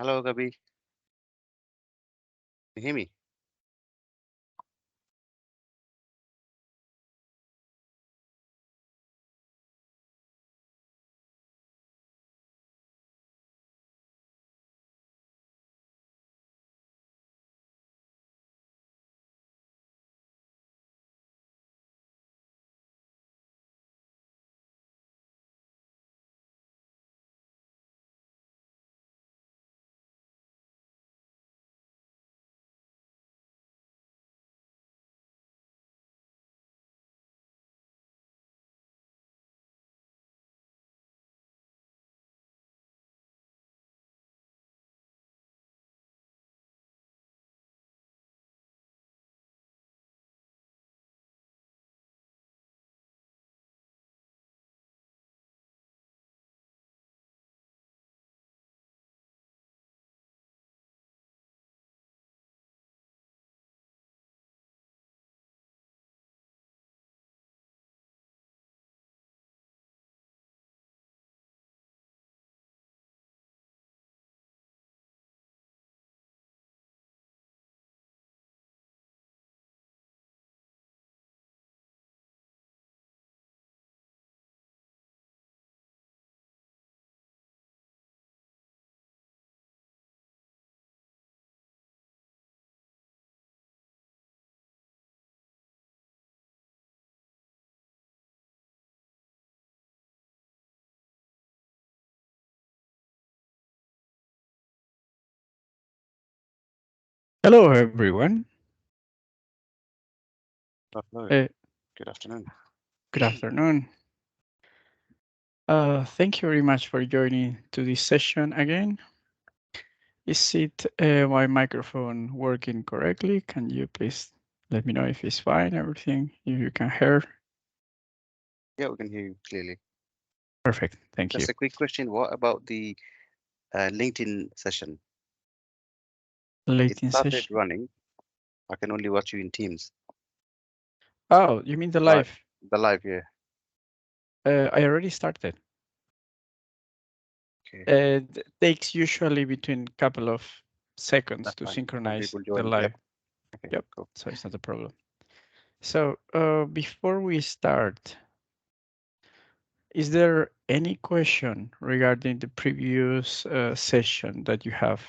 Hello, Gabi. Can you hear me? Hello, everyone. Hello. Uh, Good afternoon. Good afternoon. Thank you very much for joining to this session again. Is it my microphone working correctly? Can you please let me know if it's fine, everything, if you can hear? Yeah, we can hear you clearly. Perfect. Thank you. Just a quick question. What about the LinkedIn session? It Late in started session. running. I can only watch you in Teams. Oh, you mean the Live. live? The live, yeah. I already started. Okay, It takes usually between a couple of seconds that's to fine. Some synchronize people the join. Yep. live. Okay, Yep. cool. So it's not a problem. So before we start, is there any question regarding the previous session that you have?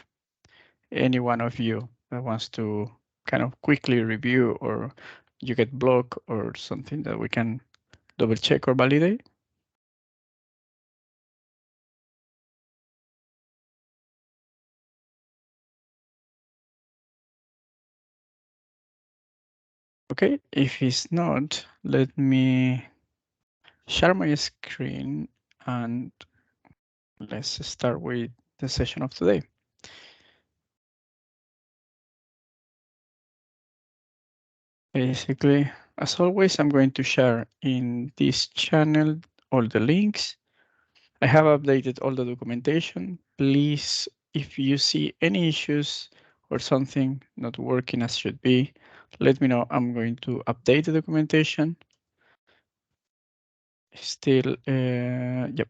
Any one of you that wants to kind of quickly review, or you get blocked or something that we can double check or validate? Okay, if it's not, let me share my screen and let's start with the session of today. Basically, as always, I'm going to share in this channel all the links. I have updated all the documentation. Please, if you see any issues or something not working as should be, let me know. I'm going to update the documentation. Still, yep.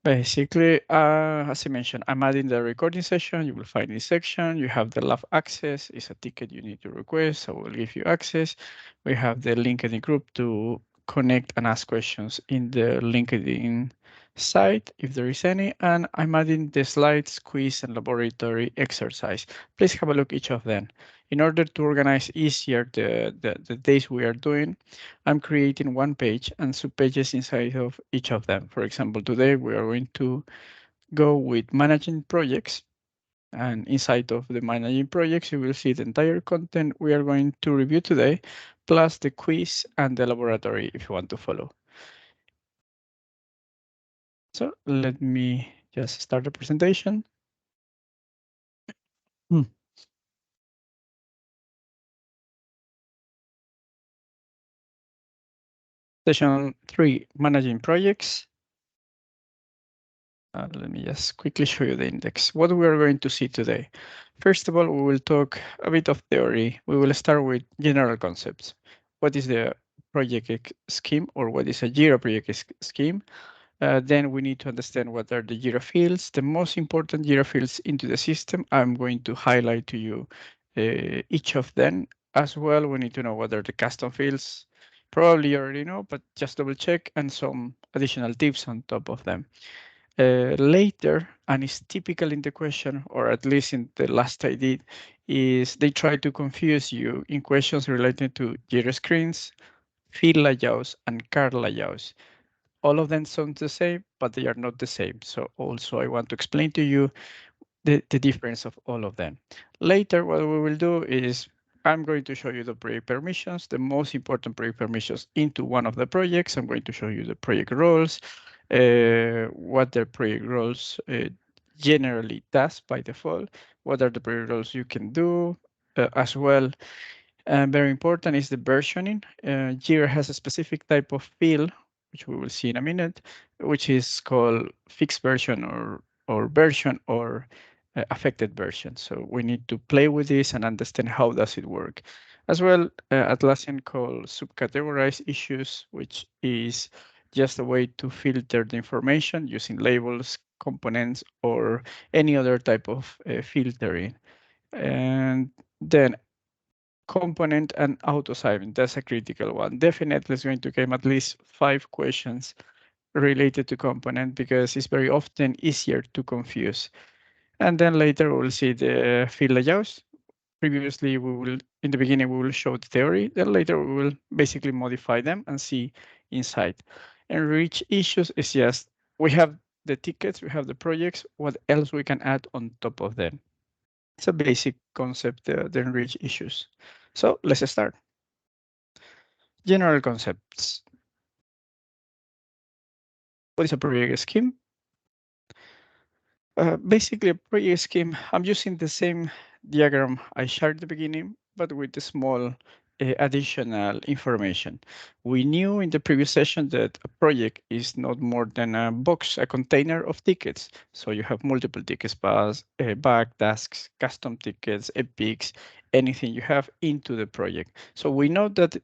Basically, as I mentioned, I'm adding the recording session. You will find this section. You have the live access. It's a ticket you need to request. I will give you access. We have the LinkedIn group to connect and ask questions in the LinkedIn site, if there is any. And I'm adding the slides, quiz, and laboratory exercise. Please have a look at each of them. In order to organize easier the days we are doing, I'm creating one page and subpages inside of each of them. For example, today we are going to go with managing projects. And inside of the managing projects, you will see the entire content we are going to review today, plus the quiz and the laboratory if you want to follow. So let me just start the presentation. Session 3, managing projects. Let me just quickly show you the index. What we are going to see today. First of all, we will talk a bit of theory. We will start with general concepts. What is the project scheme, or what is a Jira project scheme? Then we need to understand what are the Jira fields. The most important Jira fields into the system, I'm going to highlight to you each of them. As well, we need to know what are the custom fields. Probably you already know, but just double check and some additional tips on top of them. Later, and it's typical in the question, or at least in the last I did, is they try to confuse you in questions related to Jira screens, field layouts, and card layouts. All of them sound the same, but they are not the same. So also I want to explain to you the difference of all of them. Later, what we will do is I'm going to show you the project permissions, the most important project permissions into one of the projects. I'm going to show you the project roles, what the project roles generally does by default, what are the project roles you can do as well. Very important is the versioning. Jira has a specific type of field, which we will see in a minute, which is called fixed version or version or affected version. So we need to play with this and understand how does it work. As well, Atlassian calls subcategorize issues, which is just a way to filter the information using labels, components, or any other type of filtering. And then component and auto-assignment. That's a critical one. Definitely is going to come at least 5 questions related to component because it's very often easier to confuse. And then later we'll see the field layouts. Previously, in the beginning, we will show the theory. Then later we will basically modify them and see inside. Enrich issues is just, we have the tickets, we have the projects, what else we can add on top of them. It's a basic concept, the enrich issues. So let's start. General concepts. What is a project scheme? Basically, a project scheme, I'm using the same diagram I shared at the beginning, but with the small additional information. We knew in the previous session that a project is not more than a box, a container of tickets. So you have multiple tickets, paths, bug tasks, custom tickets, epics, anything you have into the project. So we know that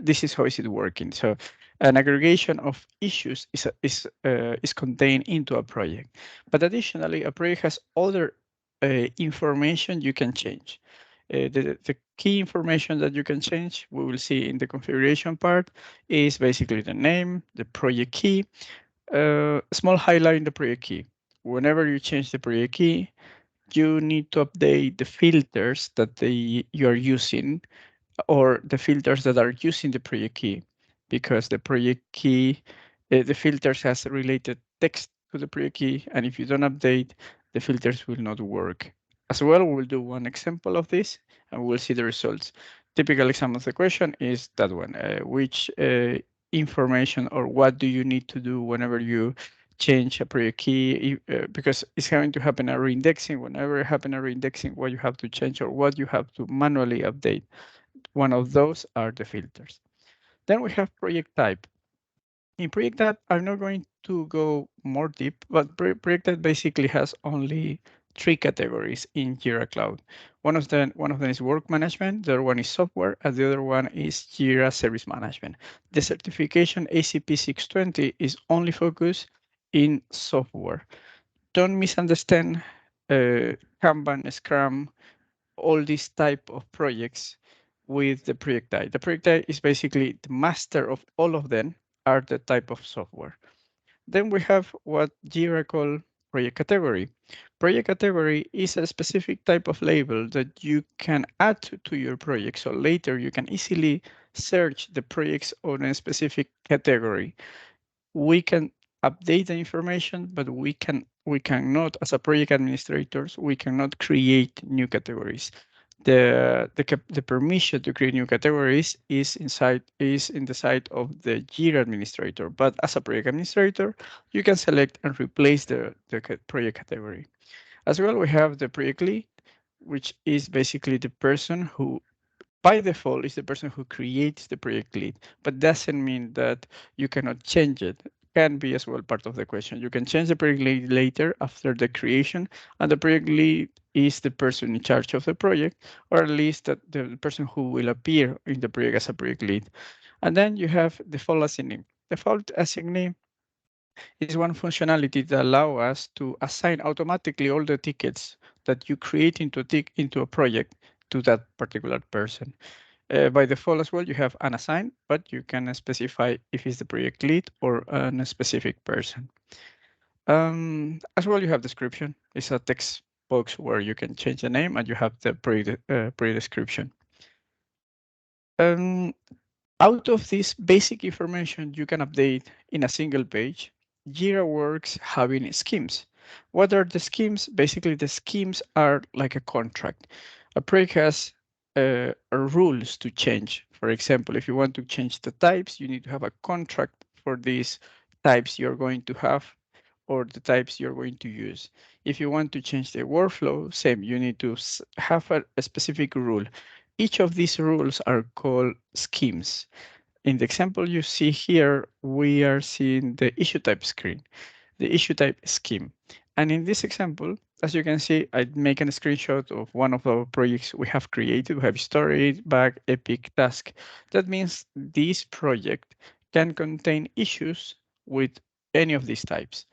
this is how is it working. So an aggregation of issues is contained into a project. But additionally, a project has other information you can change. The key information that you can change, we will see in the configuration part, is basically the name, the project key, small highlight in the project key. Whenever you change the project key, you need to update the filters that you are using or the filters that are using the project key, because the project key, the filters has related text to the project key, and if you don't update, the filters will not work. As well, we'll do one example of this, and we'll see the results. Typical example of the question is that one. Which information or what do you need to do whenever you change a project key? Because it's going to happen a reindexing. Whenever it happen a reindexing, what you have to change or what you have to manually update. One of those are the filters. Then we have project type. In project type, I'm not going to go more deep, but project type basically has only 3 categories in Jira Cloud. One of them is work management, the other one is software, and the other one is Jira service management. The certification ACP-620 is only focused in software. Don't misunderstand Kanban, Scrum, all these type of projects with the project type. The project type is basically the master of all of them are the type of software. Then we have what Jira call project category. Project category is a specific type of label that you can add to your project. So later you can easily search the projects on a specific category. We can update the information, but we cannot, as a project administrators, we cannot create new categories. The permission to create new categories is in the side of the Jira administrator. But as a project administrator, you can select and replace the project category. As well, we have the project lead, which is basically the person who by default is the person who creates the project lead, but doesn't mean that you cannot change it. Can be as well part of the question. You can change the project lead later after the creation, and the project lead is the person in charge of the project, or at least the person who will appear in the project as a project lead. And then you have default assignee. Default assignee Is one functionality that allow us to assign automatically all the tickets that you create into a project to that particular person. By default as well, you have unassigned, but you can specify if it's the project lead or a specific person. As well, you have description. It's a text box where you can change the name and you have the pre-description. Um, Out of this basic information you can update in a single page, Jira works having schemes. What are the schemes? Basically, the schemes are like a contract. A project has rules to change. For example, if you want to change the types, you need to have a contract for these types you're going to have or the types you're going to use. If you want to change the workflow, same, you need to have a specific rule. Each of these rules are called schemes. In the example you see here, we are seeing the issue type screen, the issue type scheme. And in this example, as you can see, I make a screenshot of one of our projects we have created. We have story, bug, epic, task. That means this project can contain issues with any of these types.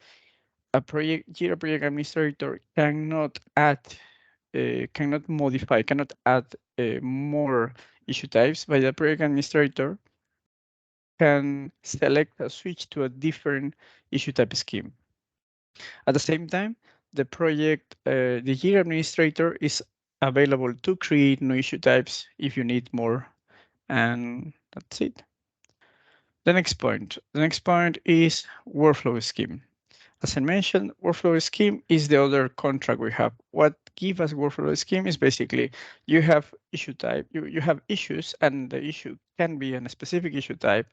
A project Jira project administrator cannot modify, cannot add more issue types, but the project administrator can select a switch to a different issue type scheme. At the same time, the Jira administrator is available to create new issue types if you need more, and that's it. The next point is workflow scheme. As I mentioned, workflow scheme is the other contract we have. What gives us workflow scheme is basically you have issue type, you have issues, and the issue can be a specific issue type.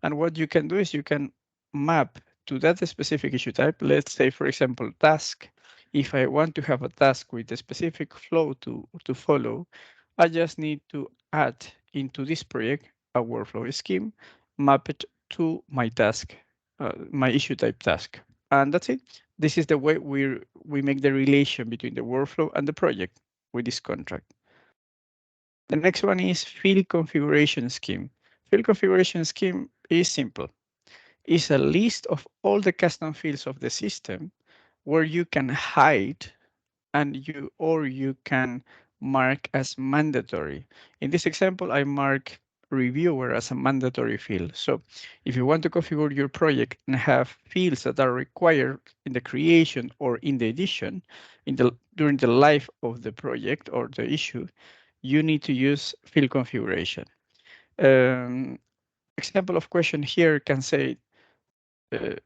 And what you can do is you can map to that specific issue type. Let's say, for example, task. If I want to have a task with a specific flow to follow, I just need to add into this project a workflow scheme, map it to my task, my issue type task. And that's it. This is the way we make the relation between the workflow and the project with this contract. The next one is field configuration scheme. Field configuration scheme is simple. It's a list of all the custom fields of the system where you can hide and you can mark as mandatory. In this example, I mark reviewer as a mandatory field. So if you want to configure your project and have fields that are required in the creation or in the edition during the life of the project or the issue, you need to use field configuration. Example of question here can say uh,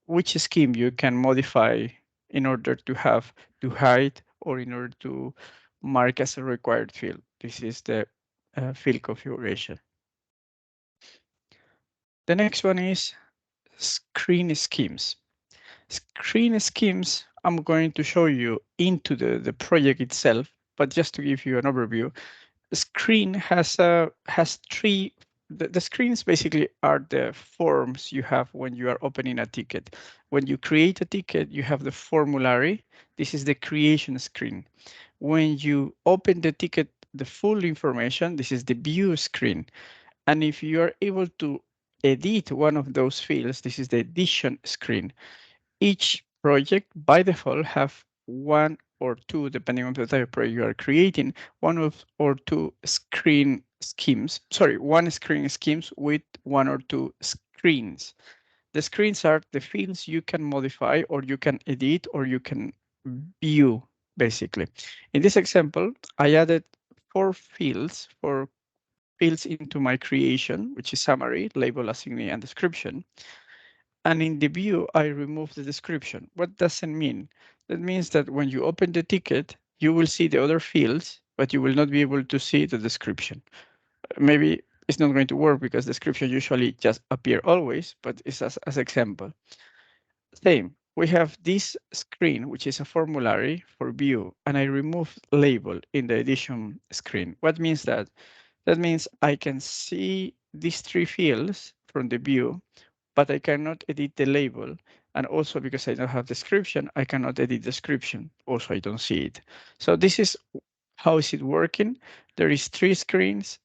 which scheme you can modify in order to have to hide or in order to mark as a required field. This is the field configuration. The next one is screen schemes. Screen schemes, I'm going to show you into the project itself, but just to give you an overview, screen has three. The screens basically are the forms you have when you are opening a ticket. When you create a ticket, you have the formulary. This is the creation screen. When you open the ticket, the full information, this is the view screen. And if you are able to edit one of those fields, this is the edition screen. Each project by default have one or two, depending on the type of project you are creating, or two screen schemes. Sorry, one screen schemes with one or two screens. The screens are the fields you can modify or you can edit or you can view, basically. In this example, I added four fields into my creation, which is summary, label, assignee, and description. And in the view, I remove the description. What does it mean? That means that when you open the ticket, you will see the other fields, but you will not be able to see the description. Maybe it's not going to work because description usually just appear always, but it's as example. Same, we have this screen, which is a formulary for view, and I remove label in the edition screen. What means that? That means I can see these three fields from the view, but I cannot edit the label. And also because I don't have description, I cannot edit description. Also, I don't see it. So this is how is it working? There is three screens.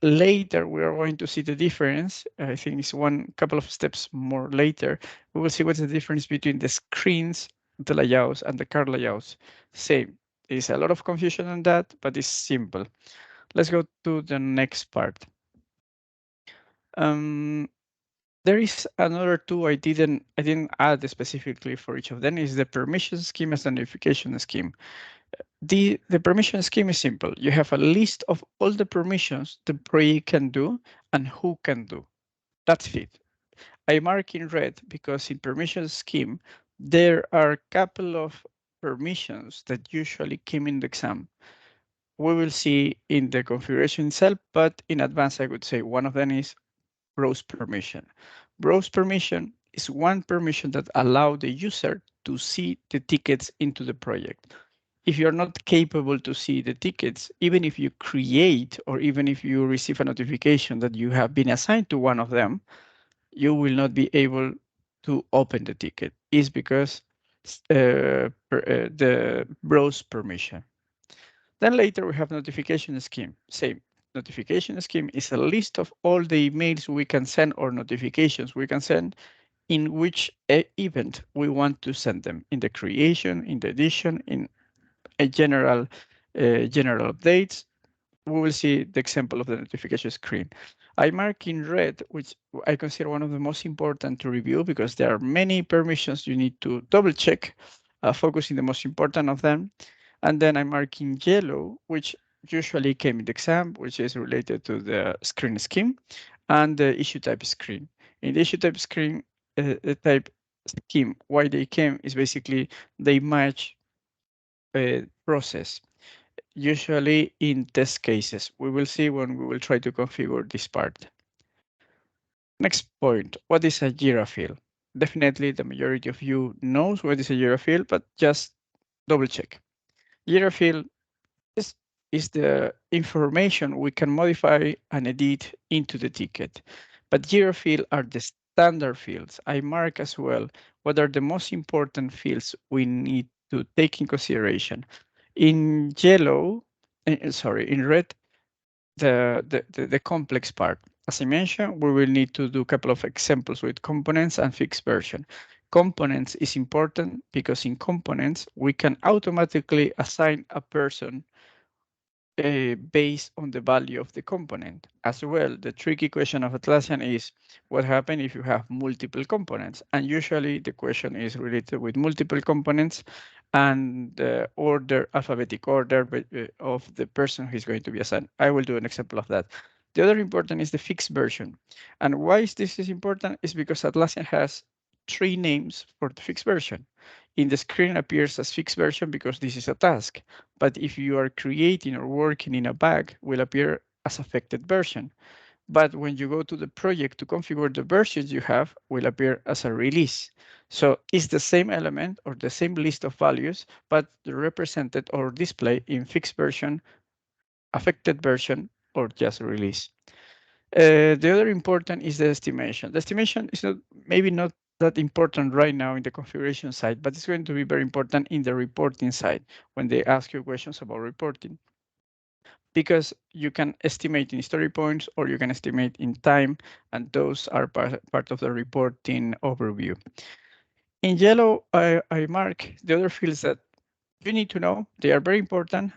Later, we are going to see the difference. I think it's one couple of steps more later. We will see what's the difference between the screens, the layouts, and the card layouts. Same. There's a lot of confusion on that, but it's simple. Let's go to the next part. Um, there is another two I didn't add specifically for each of them is the permission scheme and the notification scheme. The permission scheme is simple. You have a list of all the permissions the project can do and who can do. That's it. I mark in red because in permission scheme, there are a couple of permissions that usually came in the exam. We will see in the configuration itself, but in advance, I would say one of them is browse permission. Browse permission is one permission that allows the user to see the tickets into the project. If you're not capable to see the tickets, even if you create or even if you receive a notification that you have been assigned to one of them, you will not be able to open the ticket. Is because the browse permission. Then later we have notification scheme. Same. Notification scheme is a list of all the emails we can send or notifications we can send in which event we want to send them in the creation, in the edition, in a general updates. We will see the example of the notification screen. I mark in red, which I consider one of the most important to review because there are many permissions you need to double check, focusing the most important of them. And then I mark in yellow, which usually came in the exam, which is related to the screen scheme and the issue type screen. In the issue type screen, the type scheme, why they came is basically they match process, usually in test cases. We will see when we will try to configure this part. Next point, what is a Jira field? Definitely the majority of you knows what is a Jira field, but just double check. Jira field is, is the information we can modify and edit into the ticket. But Jira field are the standard fields. I mark as well what are the most important fields we need to take in consideration. In yellow, sorry, in red, the complex part. As I mentioned, we will need to do a couple of examples with components and fixed version. Components is important because in components, we can automatically assign a person based on the value of the component. As well, the tricky question of Atlassian is what happens if you have multiple components? And usually the question is related with multiple components and the order, alphabetic order of the person who is going to be assigned. I will do an example of that. The other important is the fixed version. And why is this is important is because Atlassian has three names for the fixed version. In the screen appears as fixed version because this is a task. But if you are creating or working in a bug, will appear as affected version. But when you go to the project to configure the versions you have, will appear as a release. So it's the same element or the same list of values, but represented or displayed in fixed version, affected version, or just release. The other important is the estimation. The estimation is not maybe not that important right now in the configuration side, but it's going to be very important in the reporting side when they ask you questions about reporting. Because you can estimate in story points or you can estimate in time, and those are part of the reporting overview. In yellow, I mark the other fields that you need to know. They are very important,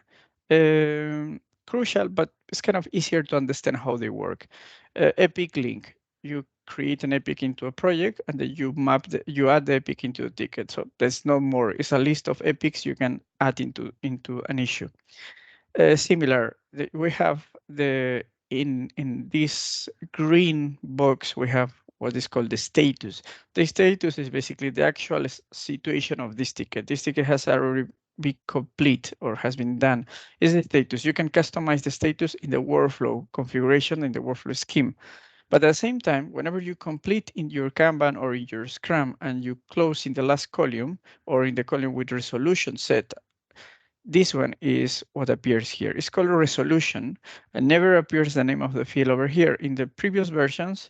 crucial, but it's kind of easier to understand how they work. Epic link. You create an epic into a project and then you add the epic into the ticket. So there's no more. It's a list of epics you can add into an issue. Similar, we have in this green box, we have what is called the status. The status is basically the actual situation of this ticket. This ticket has already been complete or has been done. Is the status. You can customize the status in the workflow configuration in the workflow scheme. But at the same time, whenever you complete in your Kanban or in your Scrum and you close in the last column or in the column with resolution set, this one is what appears here. It's called a resolution and never appears the name of the field over here. In the previous versions,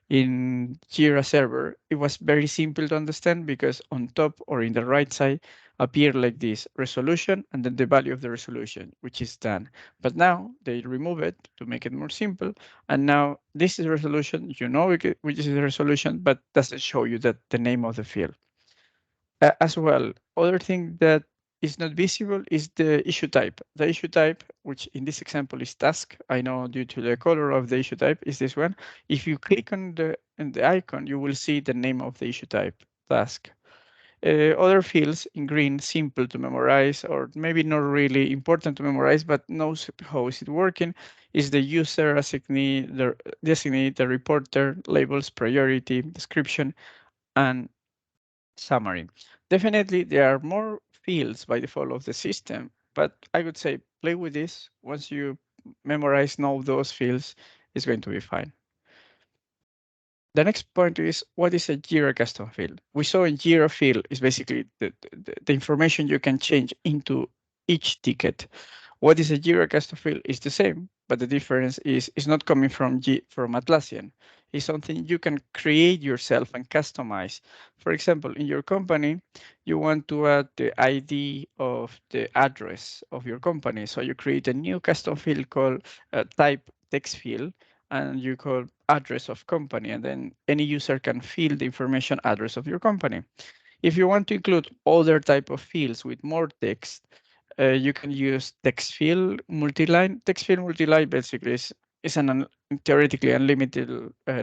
in Jira Server, it was very simple to understand because on top or in the right side appear like this: resolution and then the value of the resolution, which is done. But now they remove it to make it more simple. And now this is resolution, you know which is the resolution, but doesn't show you that the name of the field. As well, other thing that is not visible is the issue type. The issue type, which in this example is task, I know due to the color of the issue type is this one. If you click on the icon, you will see the name of the issue type, task. Other fields in green, simple to memorize, or maybe not really important to memorize, but knows how is it working, is the user, designate, the reporter, labels, priority, description, and summary. Definitely, there are more fields by default of the system, but I would say play with this. Once you memorize, know those fields, it's going to be fine. The next point is, what is a Jira custom field? We saw in Jira field is basically the information you can change into each ticket. What is a Jira custom field is the same, but the difference is it's not coming from Atlassian. It's something you can create yourself and customize. For example, in your company, you want to add the ID of the address of your company. So you create a new custom field called type text field, and you call address of company, and then any user can fill the information address of your company. If you want to include other type of fields with more text, you can use text field multiline. Text field multiline basically is theoretically unlimited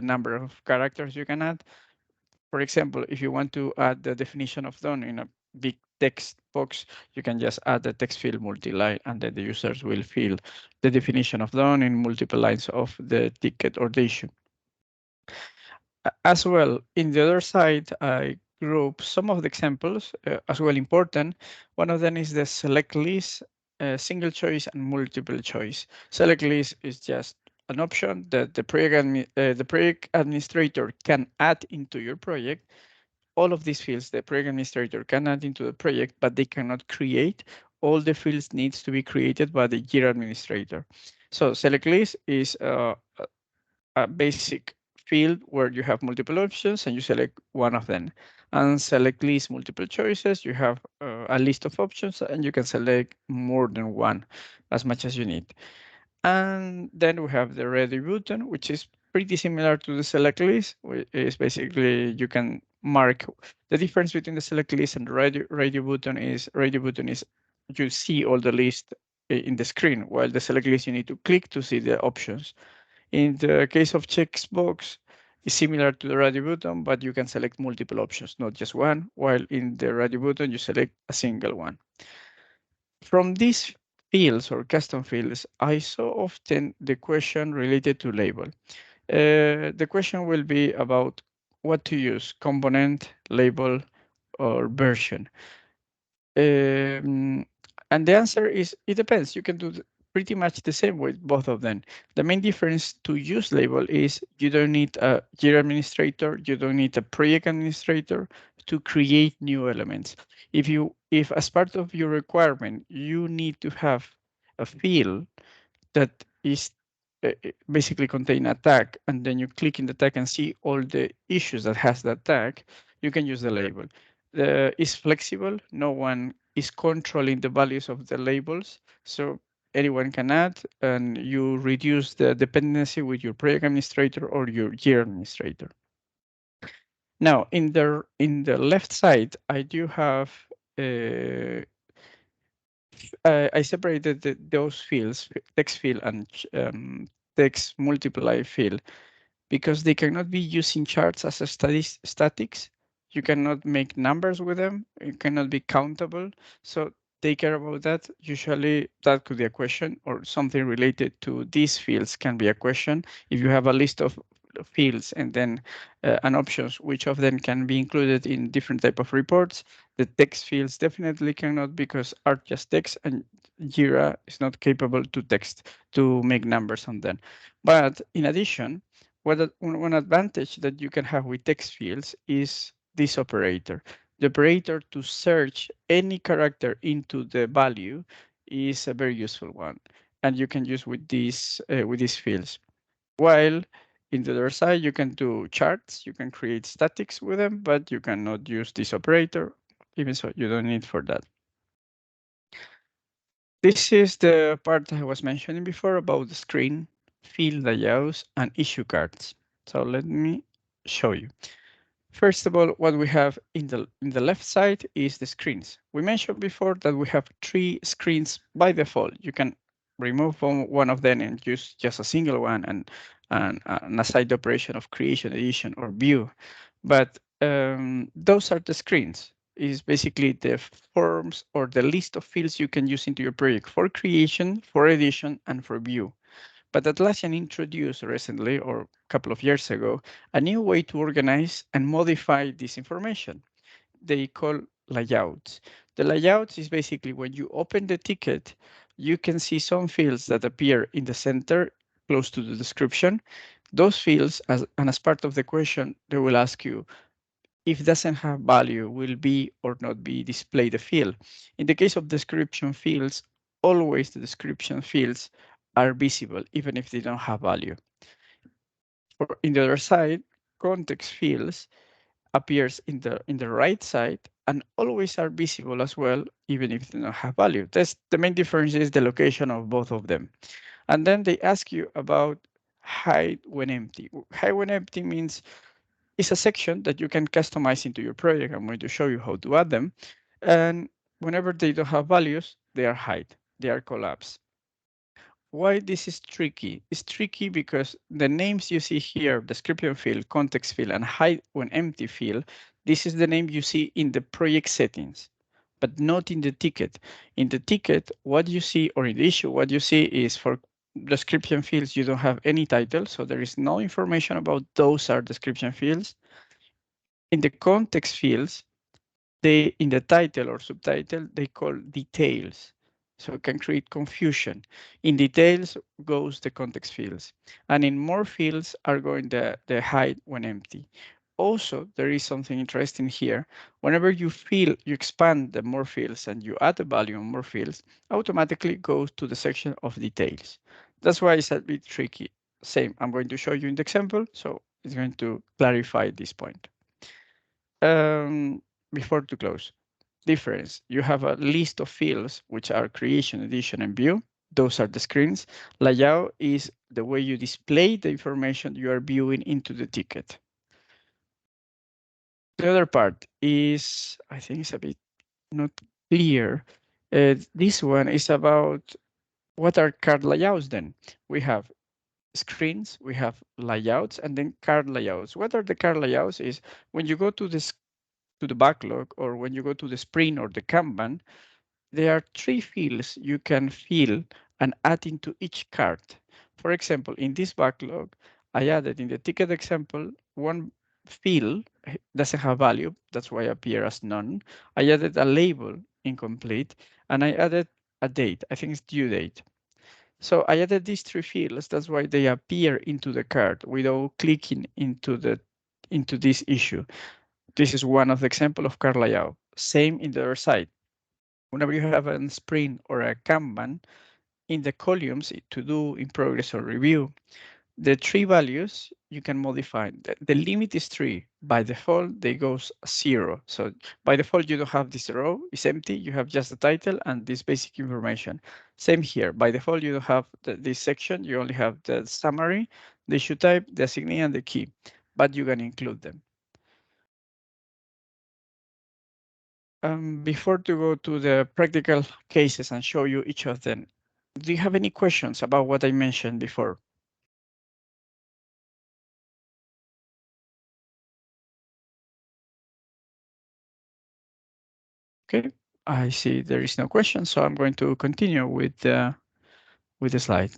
number of characters you can add. For example, if you want to add the definition of done in a big text box, you can just add the text field multiline, and then the users will fill the definition of done in multiple lines of the ticket or the issue. As well, in the other side, I group some of the examples as well important. One of them is the select list, single choice and multiple choice. Select list is just an option that the project administrator can add into your project. All of these fields the project administrator can add into the project, but they cannot create. All the fields needs to be created by the Jira administrator. So select list is a basic field where you have multiple options and you select one of them. And select list multiple choices, you have a list of options and you can select more than one as much as you need. And then we have the ready button, which is pretty similar to the select list, which is basically you can mark. The difference between the select list and the ready button is you see all the list in the screen, while the select list you need to click to see the options. In the case of checkbox, it's similar to the ready button, but you can select multiple options, not just one, while in the ready button you select a single one. From these fields or custom fields, I saw often the question related to label. The question will be about what to use, component, label, or version. Um, and the answer is it depends. You can do pretty much the same with both of them. The main difference to use label is you don't need a Jira administrator, you don't need a project administrator to create new elements. If as part of your requirement you need to have a field that is basically contain a tag, and then you click in the tag and see all the issues that has that tag, you can use the label. It's flexible. No one is controlling the values of the labels, so anyone can add, and you reduce the dependency with your project administrator or your year administrator. Now, in the left side, I do have I separated those fields, text field and text multiply field, because they cannot be used in charts as a statics. You cannot make numbers with them. It cannot be countable. So take care about that. Usually that could be a question, or something related to these fields can be a question. If you have a list of fields and then an options, which of them can be included in different type of reports, the text fields definitely cannot, because are just text, and Jira is not capable to text to make numbers on them. But in addition, one advantage that you can have with text fields is this operator. The operator to search any character into the value is a very useful one, and you can use with these fields. While in the other side, you can do charts, you can create statics with them, but you cannot use this operator. even so, you don't need for that. This is the part I was mentioning before about the screen, field layouts, and issue cards. So let me show you. First of all, what we have in the left side is the screens. We mentioned before that we have 3 screens by default. You can remove one of them and use just a single one and assign the operation of creation, edition, or view. But those are the screens. Is basically the forms or the list of fields you can use into your project for creation, for edition, and for view. But Atlassian introduced recently, or a couple of years ago, a new way to organize and modify this information. They call layouts. The layouts is basically when you open the ticket, you can see some fields that appear in the center close to the description. Those fields, and as part of the question, they will ask you if doesn't have value, will be or not be displayed the field. In the case of description fields, always the description fields are visible, even if they don't have value. For in the other side, context fields appears in the right side and always are visible as well, even if they don't have value. That's the main difference is the location of both of them. And then they ask you about hide when empty. Hide when empty means it's a section that you can customize into your project. I'm going to show you how to add them. And whenever they don't have values, they are hide, they are collapsed. Why this is tricky? It's tricky because the names you see here, description field, context field, and hide when empty field, this is the name you see in the project settings, but not in the ticket. In the ticket, what you see, or in the issue, what you see is for description fields, you don't have any title, so there is no information about those are description fields. In the context fields, they in the title or subtitle, they call details. So it can create confusion. In details goes the context fields. And in more fields are going the hide when empty. Also, there is something interesting here. Whenever you expand the more fields and you add a value on more fields, automatically goes to the section of details. That's why it's a bit tricky. Same, I'm going to show you in the example, so it's going to clarify this point. Before to close, difference. You have a list of fields, which are creation, edition, and view. Those are the screens. Layout is the way you display the information you are viewing into the ticket. The other part is, I think it's a bit not clear. This one is about what are card layouts then? We have screens, we have layouts, and then card layouts. What are the card layouts is when you go to this to the backlog or when you go to the sprint or the Kanban, there are 3 fields you can fill and add into each card. For example, in this backlog, I added in the ticket example, one field doesn't have value. That's why I appear as none. I added a label incomplete and I added a date. I think it's due date. So I added these 3 fields. That's why they appear into the card without clicking into this issue. This is one of the example of card layout. Same in the other side. Whenever you have a sprint or a Kanban, in the columns to do, in progress, or review, the 3 values you can modify. The limit is 3. By default, they goes 0. So by default, you don't have this row. It's empty. You have just the title and this basic information. Same here. By default, you don't have this section. You only have the summary, the issue type, the assignee, and the key. But you can include them. Before to go to the practical cases and show you each of them, do you have any questions about what I mentioned before? Okay, I see there is no question, so I'm going to continue with the slide.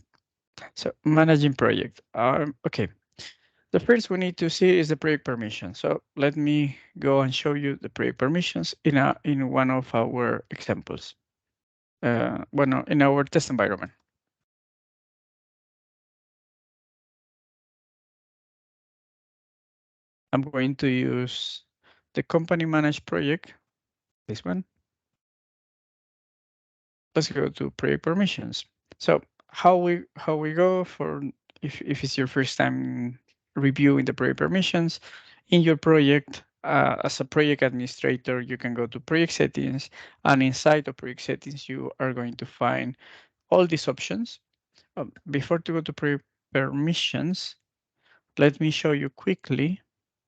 So managing project. Okay, the first we need to see is the project permission. So let me go and show you the project permissions in one of our examples. Bueno, in our test environment. I'm going to use the company managed project, this one. Let's go to project permissions. So how we go for if it's your first time reviewing the project permissions in your project, as a project administrator, you can go to project settings, and inside of project settings, you are going to find all these options. Before to go to project permissions, let me show you quickly,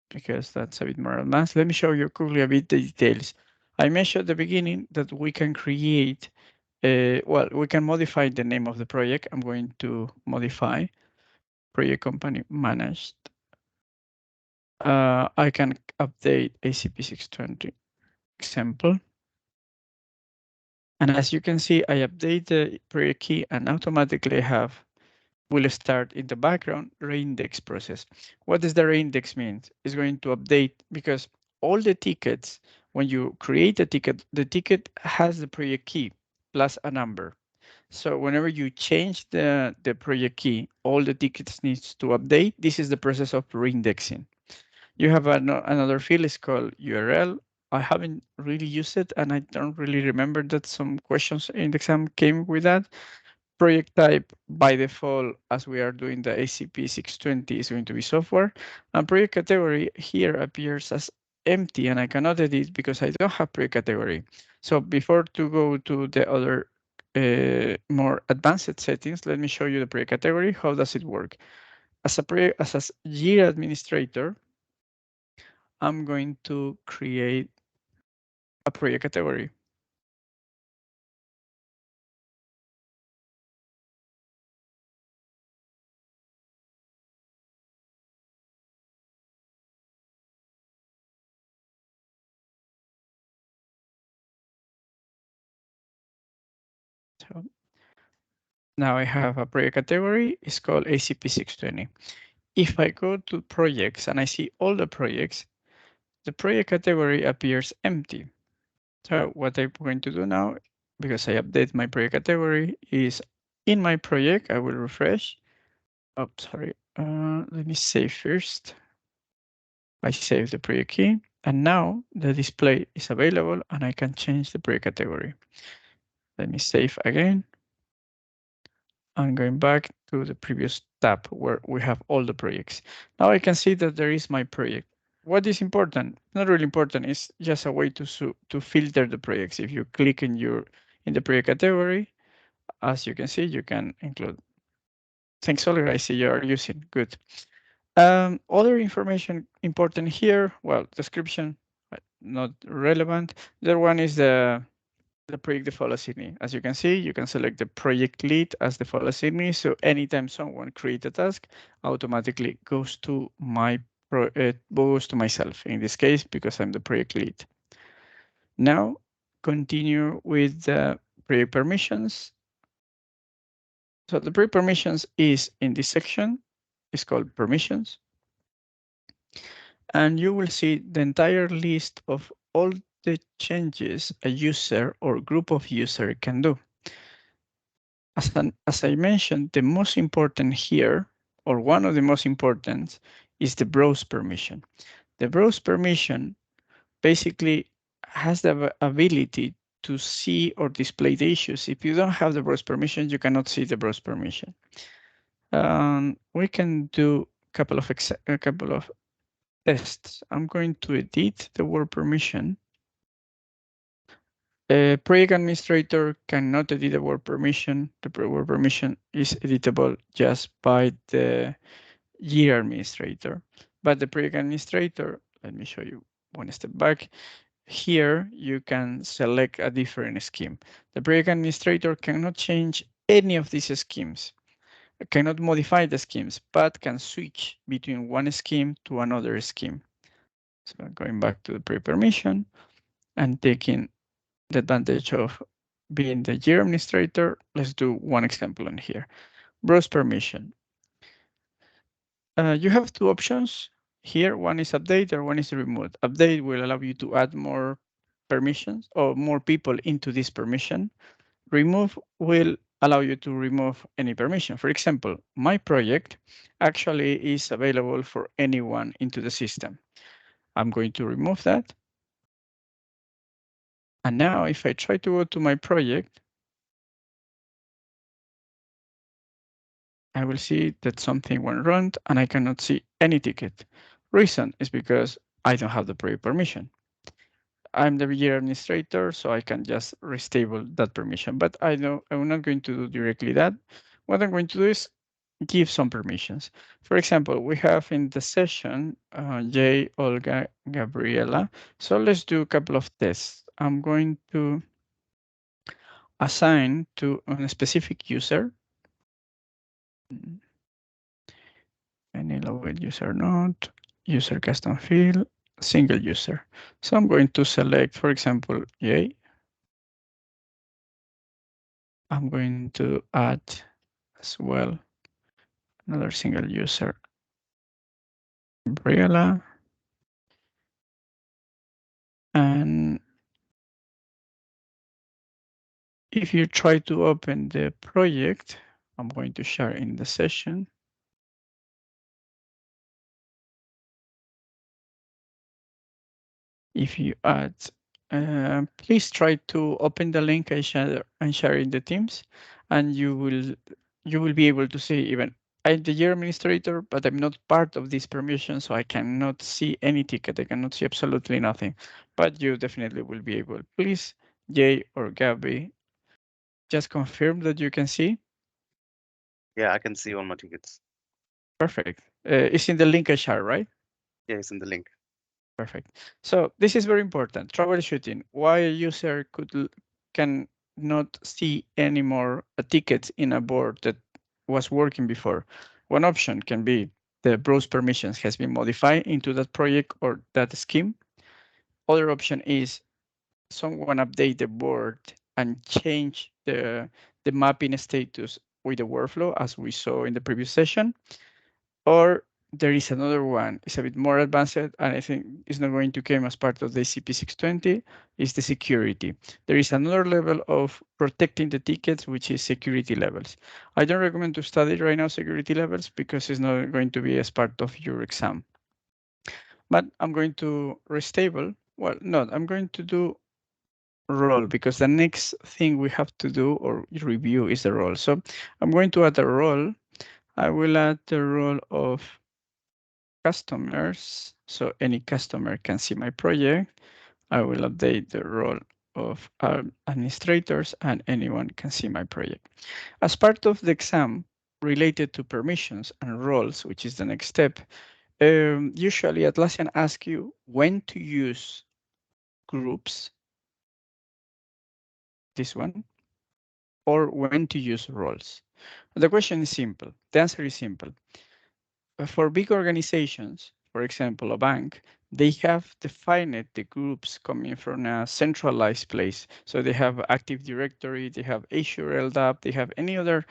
because that's a bit more advanced. Let me show you quickly a bit the details. I mentioned at the beginning that we can create, well, we can modify the name of the project. I'm going to modify project company managed. I can update ACP-620 example. And as you can see, I update the project key and automatically will start in the background reindex process. What does the reindex mean? It's going to update because all the tickets, when you create a ticket, the ticket has the project key plus a number. So whenever you change the project key, all the tickets needs to update. This is the process of reindexing. You have another field is called URL. I haven't really used it, and I don't really remember that some questions in the exam came with that. Project type by default, as we are doing the ACP-620, is going to be software. And project category here appears as empty, and I cannot edit because I don't have project category. So before to go to the other more advanced settings, let me show you the project category. How does it work? As a year administrator, I'm going to create a project category. So now I have a project category. It's called ACP-620. If I go to projects and I see all the projects, the project category appears empty. So what I'm going to do now, because I update my project category, is in my project, I will refresh. Oh, sorry. Let me save first. I save the project key, and now the display is available and I can change the project category. Let me save again. I'm going back to the previous tab where we have all the projects. Now I can see that there is my project. What is important? Not really important. It's just a way to filter the projects. If you click in the project category, as you can see, you can include. Thanks, Oliver. I see you are using. Good. Other information important here. Well, description, not relevant. The other one is the project default assignee. As you can see, you can select the project lead as default assignee. So anytime someone creates a task, automatically goes to goes to myself in this case because I'm the project lead. Now continue with the project permissions. So the project permissions is in this section. It's called permissions. And you will see the entire list of all the changes a user or group of user can do. As I mentioned, the most important here, or one of the most important, is the browse permission. The browse permission basically has the ability to see or display the issues. If you don't have the browse permission, you cannot see the browse permission. We can do a couple of tests. I'm going to edit the word permission. A project administrator cannot edit the word permission. The word permission is editable just by the year administrator. But the project administrator, let me show you one step back. Here, you can select a different scheme. The project administrator cannot change any of these schemes, cannot modify the schemes, but can switch between one scheme to another scheme. So going back to the project permission and taking the advantage of being the year administrator, let's do one example in here. Browse permission. You have two options here. One is update or one is remove. Update will allow you to add more permissions or more people into this permission. Remove will allow you to remove any permission. For example, my project actually is available for anyone into the system. I'm going to remove that. And now if I try to go to my project, I will see that something went wrong and I cannot see any ticket. Reason is because I don't have the project permission. I'm the year administrator, so I can just restable that permission. But I know I'm not going to do directly that. What I'm going to do is give some permissions. For example, we have in the session Jay, Olga, Gabriela. So let's do a couple of tests. I'm going to assign to a specific user, any local user node, user custom field, single user. So I'm going to select, for example, Jay. I'm going to add as well another single user, Gabriela. And if you try to open the project, I'm going to share in the session. If you add, please try to open the link and share in the Teams, and you will be able to see even I'm the year administrator, but I'm not part of this permission, so I cannot see any ticket. I cannot see absolutely nothing. But you definitely will be able. Please, Jay or Gabby, just confirm that you can see. Yeah, I can see all my tickets. Perfect. It's in the link I share, right? Yeah, it's in the link. Perfect. So this is very important. Troubleshooting. Why a user can not see any more tickets in a board that was working before. One option can be the browse permissions has been modified into that project or that scheme. Other option is someone update the board and change the mapping status with the workflow as we saw in the previous session. Or there is another one. It's a bit more advanced, and I think it's not going to come as part of the ACP-620, is the security. There is another level of protecting the tickets, which is security levels. I don't recommend to study right now security levels because it's not going to be as part of your exam. But I'm going to restable. Well, no, I'm going to do role because the next thing we have to do or review is the role. So I'm going to add a role. I will add the role of customers, so any customer can see my project. I will update the role of our administrators and anyone can see my project. As part of the exam related to permissions and roles, which is the next step, usually Atlassian asks you when to use groups, this one, or when to use roles. The question is simple. The answer is simple. For big organizations, for example, a bank, they have defined the groups coming from a centralized place. So they have Active Directory, they have Azure LDAP, they have any other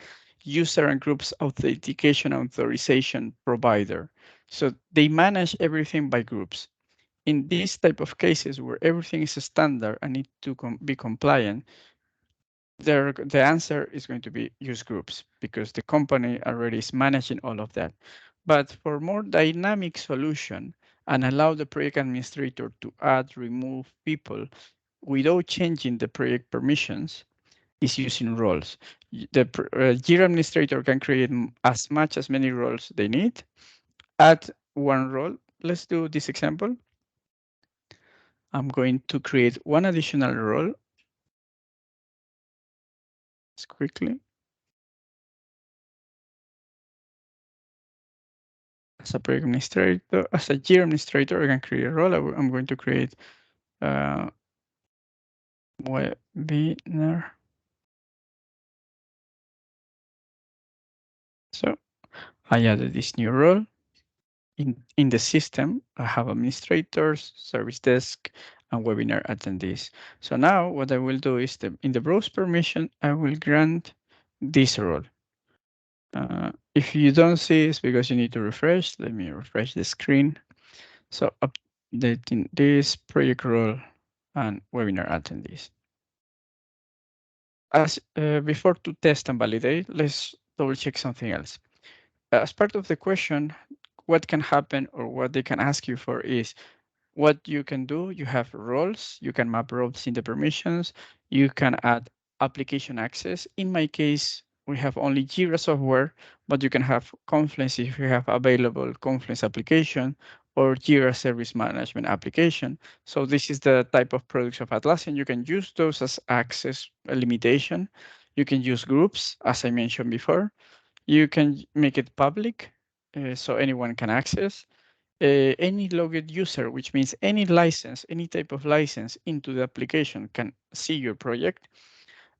user and groups authentication authorization provider. So they manage everything by groups. In these type of cases where everything is a standard and need to be compliant, the answer is going to be use groups because the company already is managing all of that. But for more dynamic solution and allow the project administrator to add, remove people without changing the project permissions is using roles. The Jira administrator can create as much as many roles they need, add one role. Let's do this example. I'm going to create one additional role. Let's quickly. As a project administrator, as a Jira administrator, I can create a role. I'm going to create a webinar. So I added this new role. In the system, I have administrators, service desk, and webinar attendees. So now what I will do is in the browse permission, I will grant this role. If you don't see, it's because you need to refresh. Let me refresh the screen. So updating this project role and webinar attendees. As before to test and validate, let's double check something else. As part of the question, what can happen or what they can ask you for is what you can do. You have roles, you can map roles in the permissions, you can add application access. In my case, we have only Jira software, but you can have Confluence if you have available Confluence application, or Jira Service Management application. So this is the type of products of Atlassian. You can use those as access limitation. You can use groups, as I mentioned before. You can make it public, so anyone can access. Any logged user, which means any license, any type of license into the application can see your project.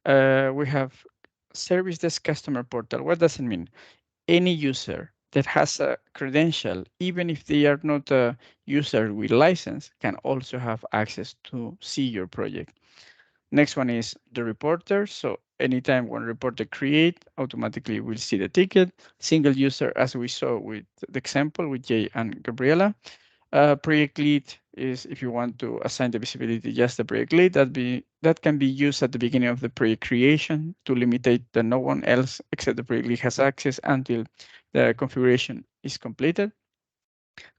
We have Service Desk Customer Portal. What does it mean? Any user that has a credential, even if they are not a user with license, can also have access to see your project. Next one is the reporter. So anytime one reporter create, automatically we'll see the ticket. Single user, as we saw with the example with Jay and Gabriela. Project lead is if you want to assign the visibility just the project lead, that can be used at the beginning of the project creation to limitate that no one else except the project lead has access until the configuration is completed.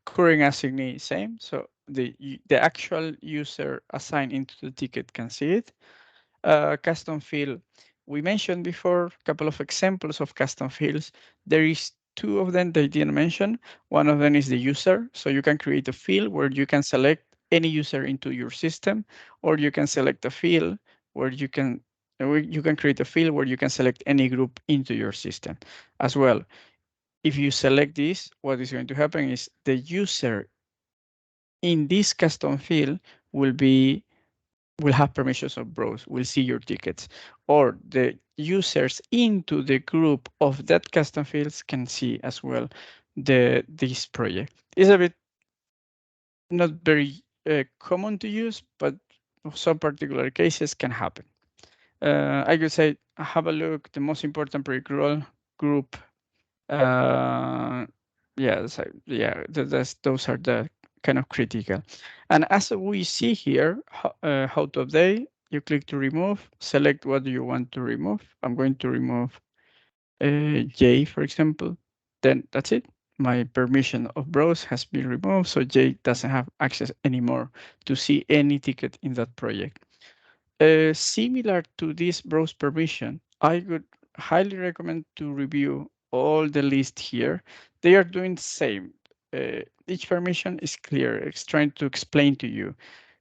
Current assignee, same. So the actual user assigned into the ticket can see it. Custom field. We mentioned before a couple of examples of custom fields. There is two of them they didn't mention. One of them is the user. So you can create a field where you can select any user into your system, or you can select a field where you can create a field where you can select any group into your system as well. If you select this, what is going to happen is the user in this custom field will have permissions of browse, will see your tickets, or the users into the group of that custom fields can see as well this project. It's a bit not very common to use, but some particular cases can happen. I could say have a look. The most important project role group. Yeah, so yeah, those are the kind of critical. And as we see here, how to update, you click to remove, select what do you want to remove. I'm going to remove J, for example. Then that's it. My permission of browse has been removed, so J doesn't have access anymore to see any ticket in that project. Similar to this browse permission, I would highly recommend to review all the list here. They are doing the same. Each permission is clear. It's trying to explain to you.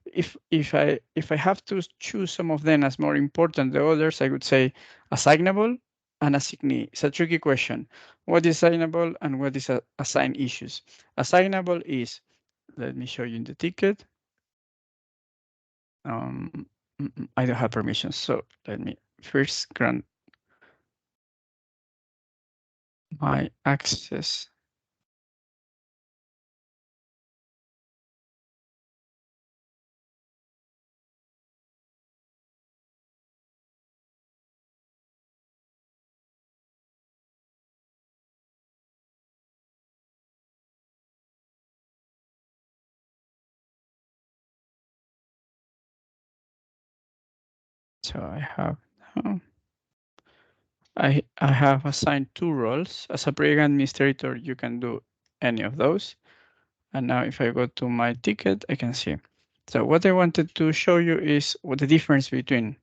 If I have to choose some of them as more important than others, I would say assignable and assignee. It's a tricky question. What is assignable and what is assigned issues? Assignable is, let me show you in the ticket. I don't have permissions, so let me first grant my access. So I have oh, I have assigned two roles. As a project administrator, you can do any of those. And now if I go to my ticket, I can see. So what I wanted to show you is what the difference between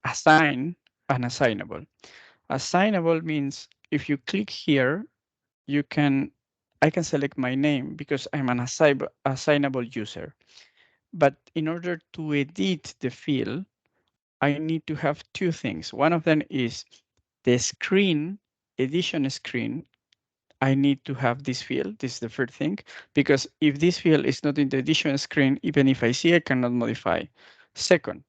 assign and assignable. Assignable means if you click here, I can select my name because I'm an assignable user. But in order to edit the field, I need to have two things. One of them is the screen, edition screen. I need to have this field. This is the first thing, because if this field is not in the edition screen, even if I see, I cannot modify. Second,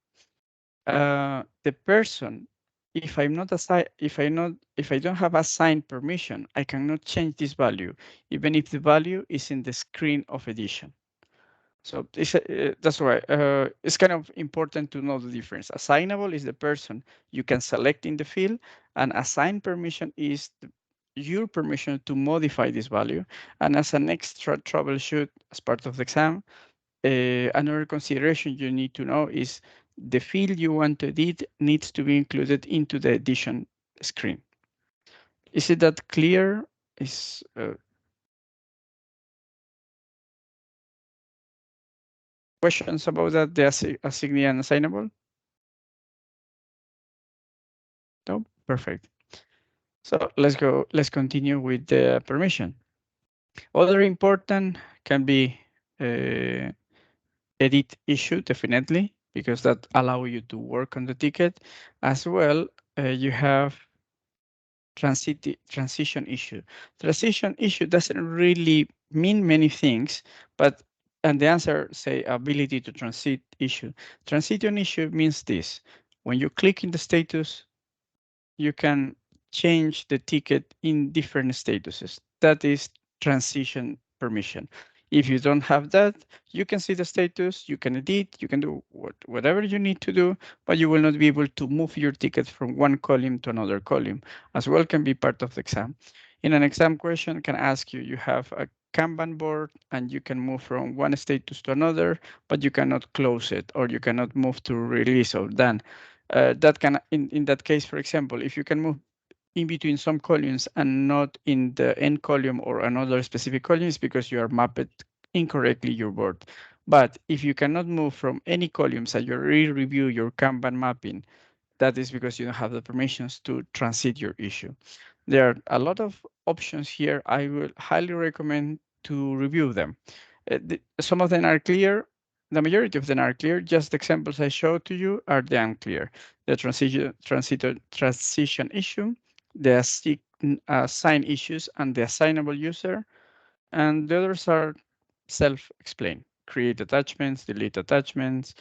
the person, if I'm not assigned, if I don't have assigned permission, I cannot change this value, even if the value is in the screen of edition. So that's why it's kind of important to know the difference. Assignable is the person you can select in the field, and assigned permission is your permission to modify this value. And as an extra troubleshoot as part of the exam, another consideration you need to know is the field you want to edit needs to be included into the edition screen. Is it that clear? Is questions about that, the assignee and assignable? No? Perfect. So let's continue with the permission. Other important can be edit issue, definitely, because that allow you to work on the ticket. As well, you have transition issue. Transition issue doesn't really mean many things, but and the answer say ability to transit issue. Transition issue means this: when you click in the status, you can change the ticket in different statuses. That is transition permission. If you don't have that, you can see the status, you can edit, you can do whatever you need to do, but you will not be able to move your ticket from one column to another column. As well can be part of the exam. In an exam question can ask you, you have a Kanban board and you can move from one status to another, but you cannot close it or you cannot move to release or done. That can, in that case, for example, if you can move in between some columns and not in the end column or another specific columns because you are mapped incorrectly your board. But if you cannot move from any columns and you re-review your Kanban mapping, that is because you don't have the permissions to transit your issue. There are a lot of options here. I would highly recommend to review them. Some of them are clear. The majority of them are clear. Just the examples I showed to you are the unclear. The transition issue, the assign issues, and the assignable user. And the others are self-explained. Create attachments, delete attachments,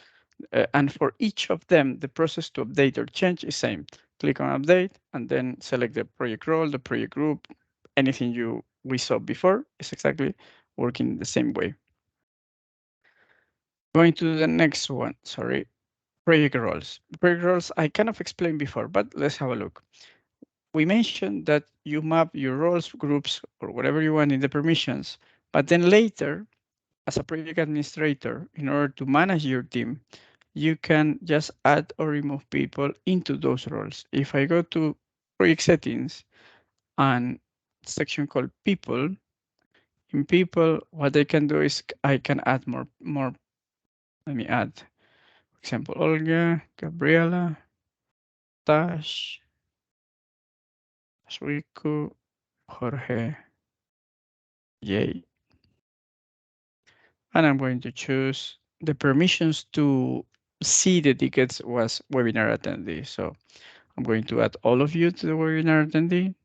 and for each of them, the process to update or change is same. Click on update and then select the project role, the project group, anything we saw before is exactly working the same way. Going to the next one, sorry, project roles. Project roles I kind of explained before, but let's have a look. We mentioned that you map your roles, groups, or whatever you want in the permissions, but then later, as a project administrator, in order to manage your team, you can just add or remove people into those roles. If I go to project settings and section called people, in people, what I can do is I can add more. Let me add, for example, Olga, Gabriela, Tash, WiQU, Jorge, Jay. And I'm going to choose the permissions to see the tickets was webinar attendee. So I'm going to add all of you to the webinar attendee.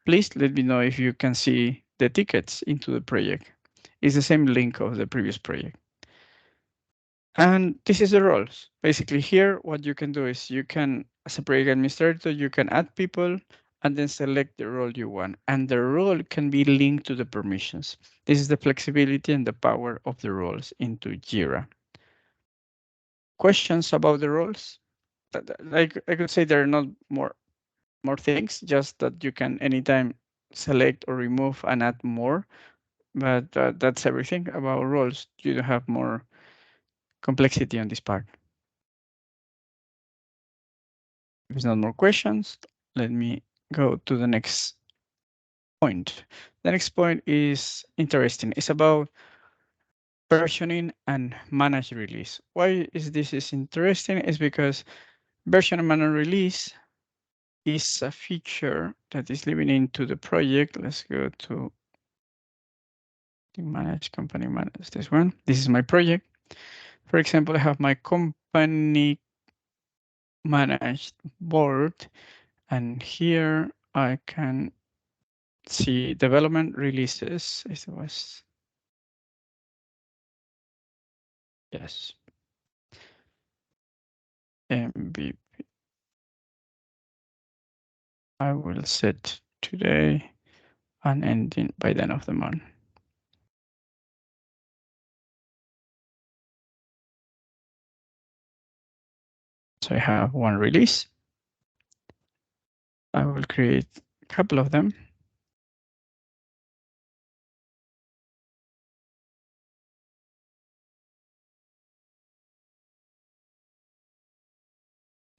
Please let me know if you can see the tickets into the project. It's the same link of the previous project. And this is the roles. Basically here, what you can do is you can, as a project administrator, you can add people and then select the role you want. And the role can be linked to the permissions. This is the flexibility and the power of the roles into Jira. Questions about the roles? I could say there are not more things, just that you can anytime select or remove and add more. But that's everything about roles. You don't have more complexity on this part. If there's no more questions, let me go to the next point. The next point is interesting. It's about versioning and managed release. Why is this is interesting? Is because version and managed release is a feature that is living into the project. Let's go to the manage company manage this one. This is my project. For example, I have my company managed board, and here I can see development releases. It was, yes, MVP. I will set today and ending by the end of the month. So I have one release. I will create a couple of them.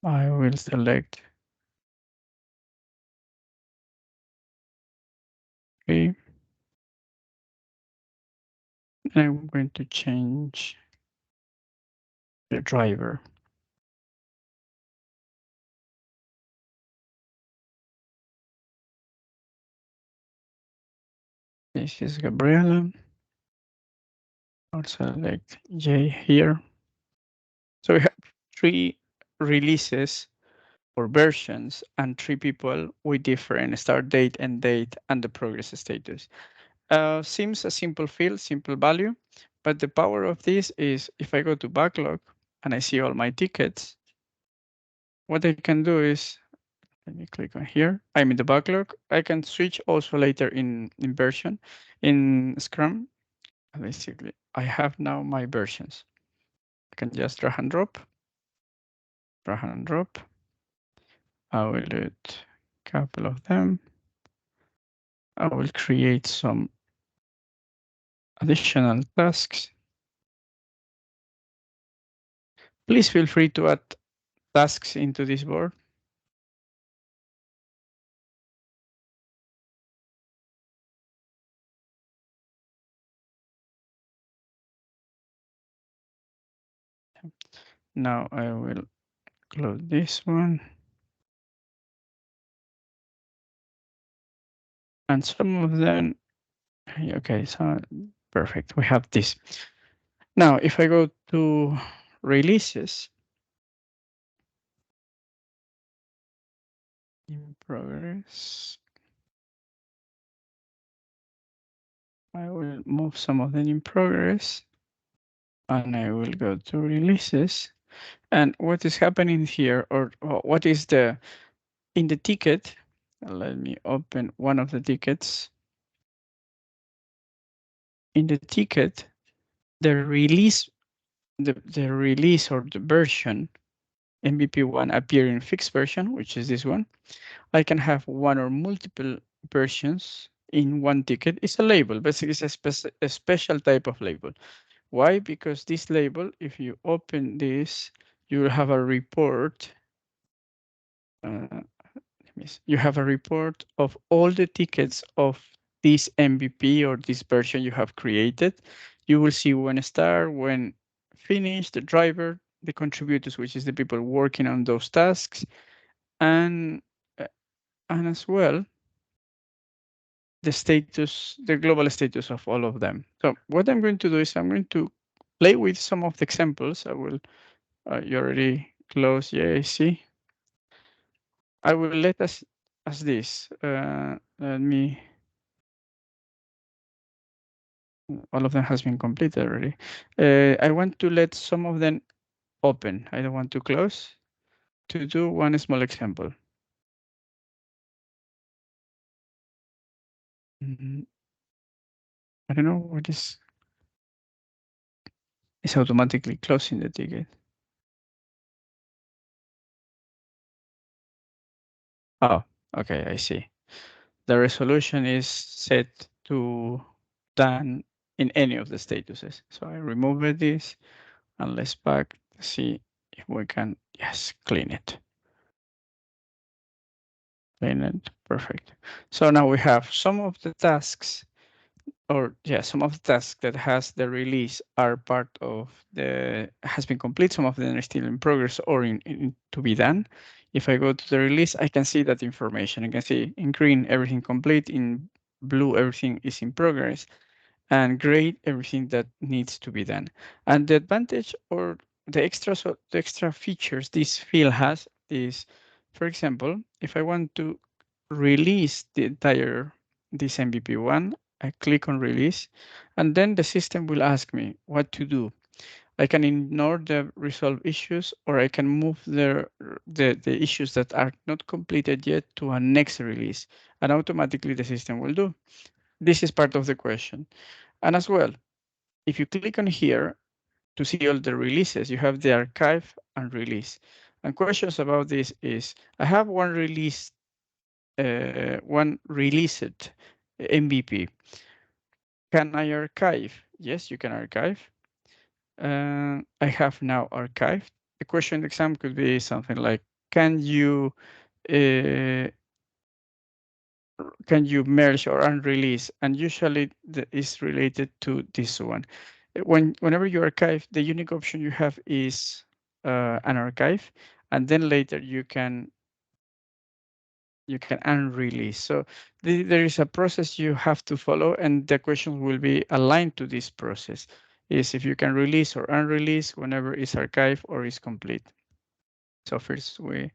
I will select okay. And I'm going to change the driver. This is Gabriela. I'll select J here. So we have 3 releases or versions and 3 people with different start date, end date, and the progress status. Seems a simple field, simple value, but the power of this is if I go to backlog and I see all my tickets, what I can do is, let me click on here. I'm in the backlog. I can switch also later in version. In Scrum, basically, I have now my versions. I can just drag and drop, drag and drop. I will do it a couple of them. I will create some additional tasks. Please feel free to add tasks into this board. Now I will close this one. And some of them, okay, so perfect. We have this. Now, if I go to releases, in progress, I will move some of them in progress and I will go to releases. And what is happening here, or what is the, in the ticket, let me open one of the tickets. In the ticket, the release, the release or the version MVP1 appear in fixed version, which is this one. I can have one or multiple versions in one ticket. It's a label, basically it's a special type of label. Why? Because this label, if you open this, you will have a report. You have a report of all the tickets of this MVP or this version you have created. You will see when start, when finish, the driver, the contributors, which is the people working on those tasks, and as well the status, the global status of all of them. So what I'm going to do is I'm going to play with some of the examples. I will, you already close JAC. I will let us as this. Let me, all of them has been completed already. I want to let some of them open. I don't want to close. To do one small example. I don't know what is, it's automatically closing the ticket. Oh, okay, I see. The resolution is set to done in any of the statuses. So I remove this and let's back to see if we can, yes, clean it. Clean it, perfect. So now we have some of the tasks, or yeah, some of the tasks that has the release are part of the, has been complete. Some of them are still in progress or in to be done. If I go to the release, I can see that information. I can see in green, everything complete, in blue, everything is in progress, and grade everything that needs to be done. And the advantage or the extra, so the extra features this field has is, for example, if I want to release the entire this MVP1, I click on release, and then the system will ask me what to do. I can ignore the resolve issues, or I can move the issues that are not completed yet to a next release, and automatically the system will do. This is part of the question. And as well, if you click on here to see all the releases, you have the archive and release. And questions about this is, I have one release, one released MVP. Can I archive? Yes, you can archive. I have now archived. The question exam could be something like, can you merge or unrelease? And usually is related to this one. Whenever you archive, the unique option you have is an archive, and then later you can unrelease. So there is a process you have to follow, and the questions will be aligned to this process. is if you can release or unrelease whenever it's archived or is complete. So first we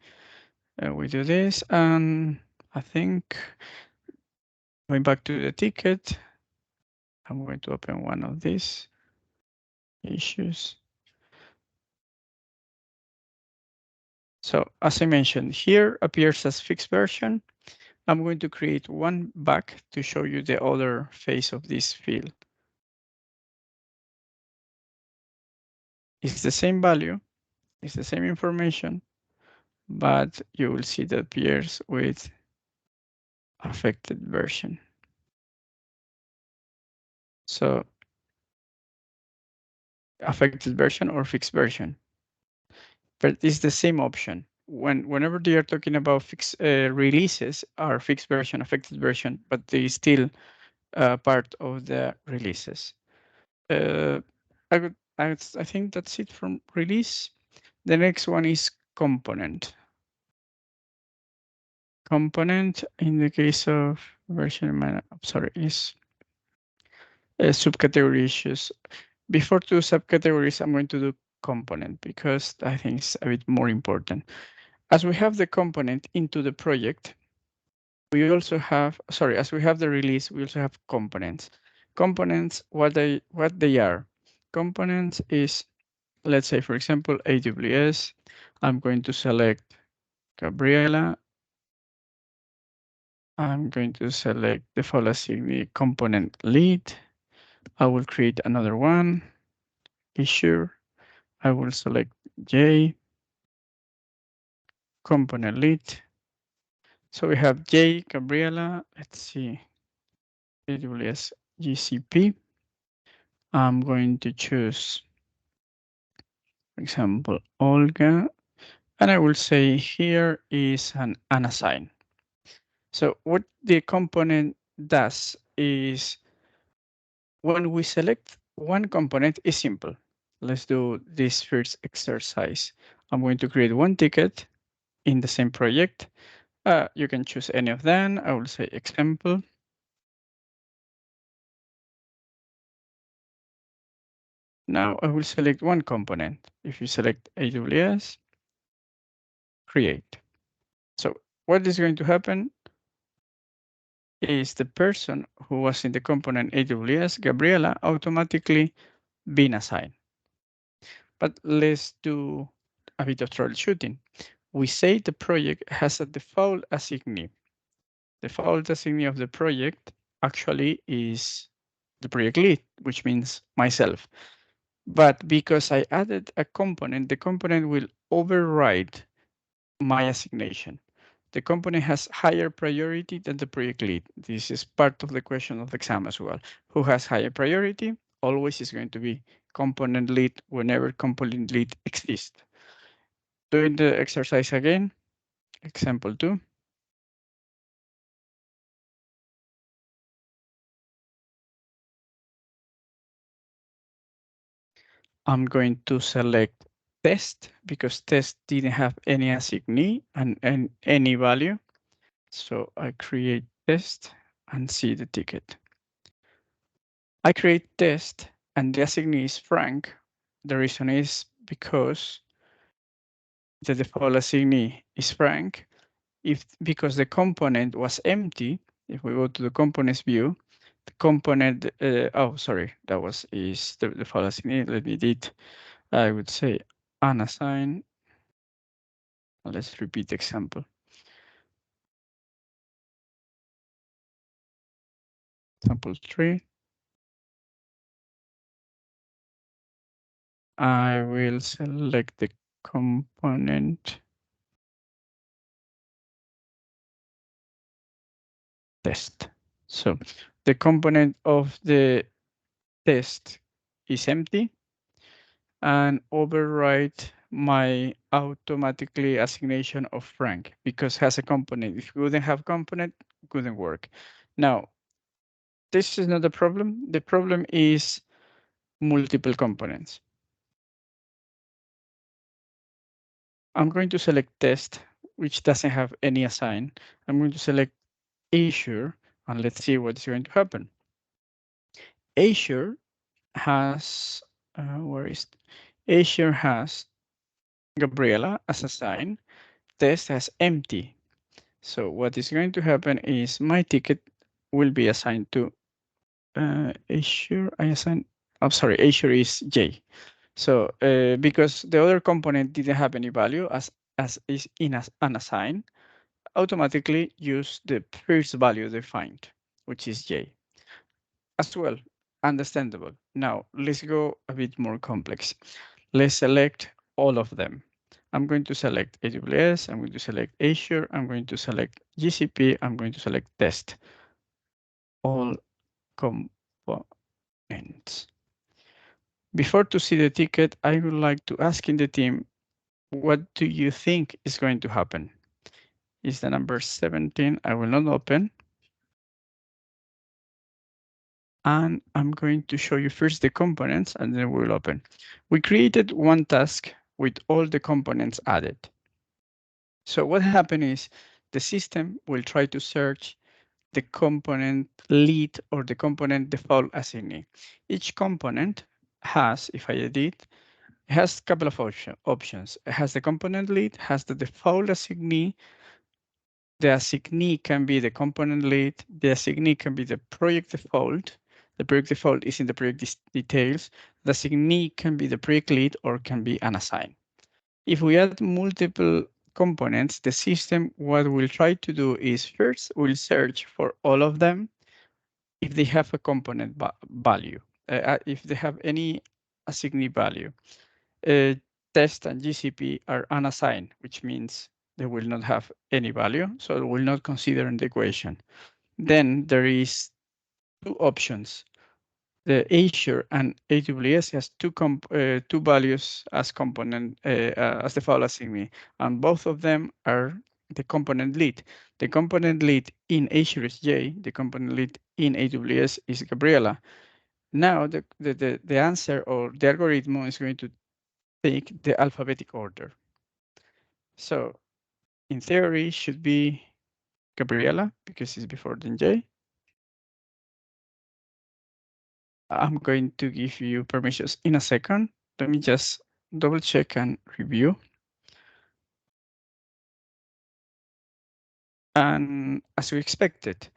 do this, and I think going back to the ticket, I'm going to open one of these issues. So as I mentioned, here appears as fixed version. I'm going to create one back to show you the other face of this field. It's the same value, it's the same information, but you will see that appears with affected version. So affected version or fixed version, but it's the same option. Whenever they are talking about fixed releases are fixed version, affected version, but they still part of the releases. I think that's it from release. The next one is component. Component in the case of version man, sorry, is subcategory issues. Before two subcategories, I'm going to do component because I think it's a bit more important. As we have the component into the project, we also have, sorry, as we have the release, we also have components. Components, what they are. Components is, let's say, for example, AWS. I'm going to select Gabriela. I'm going to select the file assignee component lead. I will create another one, issue. I will select J, component lead. So we have J, Gabriela. Let's see, AWS GCP. I'm going to choose, for example, Olga, and I will say here is an unassign. So what the component does is when we select one component is simple. Let's do this first exercise. I'm going to create one ticket in the same project. You can choose any of them. I will say example. Now I will select one component. If you select AWS, create. So what is going to happen is the person who was in the component AWS, Gabriela, automatically being assigned. But let's do a bit of troubleshooting. We say the project has a default assignee. The default assignee of the project actually is the project lead, which means myself. But because I added a component, the component will override my assignation. The component has higher priority than the project lead. This is part of the question of the exam as well. Who has higher priority? Always is going to be component lead whenever component lead exists. Doing the exercise again, example 2. I'm going to select test because test didn't have any assignee and any value. So I create test and see the ticket. I create test and the assignee is Frank. The reason is because the default assignee is Frank. Because the component was empty, if we go to the components view, the component, oh, sorry, that was is the default assignee. Let me delete, I would say unassigned. Let's repeat the example. Example 3. I will select the component test. So the component of the test is empty and overwrite my automatically assignation of Frank because has a component. If we wouldn't have component, it wouldn't work. Now, this is not the problem. The problem is multiple components. I'm going to select test, which doesn't have any assign. I'm going to select Azure, and let's see what's going to happen. Azure has, where is Azure has Gabriela as assigned, test has empty. So what is going to happen is my ticket will be assigned to Azure. I'm sorry, Azure is J. So because the other component didn't have any value as is in as unassigned, automatically use the first value defined, which is J. As well, understandable. Now let's go a bit more complex. Let's select all of them. I'm going to select AWS, I'm going to select Azure, I'm going to select GCP, I'm going to select test, all components. Before to see the ticket, I would like to ask in the team, what do you think is going to happen? Is the number 17? I will not open. And I'm going to show you first the components and then we'll open. We created one task with all the components added. So what happened is the system will try to search the component lead or the component default assignee. Each component has, if I edit, it has a couple of options. It has the component lead, has the default assignee. The assignee can be the component lead. The assignee can be the project default. The project default is in the project details. The assignee can be the project lead or can be unassigned. If we add multiple components, the system, what we'll try to do is first we'll search for all of them if they have a component value, if they have any assignee value. Test and GCP are unassigned, which means they will not have any value, so it will not consider in the equation. Then there is two options. The Azure and AWS has two values as component as the file assignee, and both of them are the component lead. The component lead in Azure is J. The component lead in AWS is Gabriela. Now the answer or the algorithm is going to take the alphabetic order. So in theory, should be Gabriela because it's before the J. I'm going to give you permissions in a second. Let me just double check and review. And as we expected,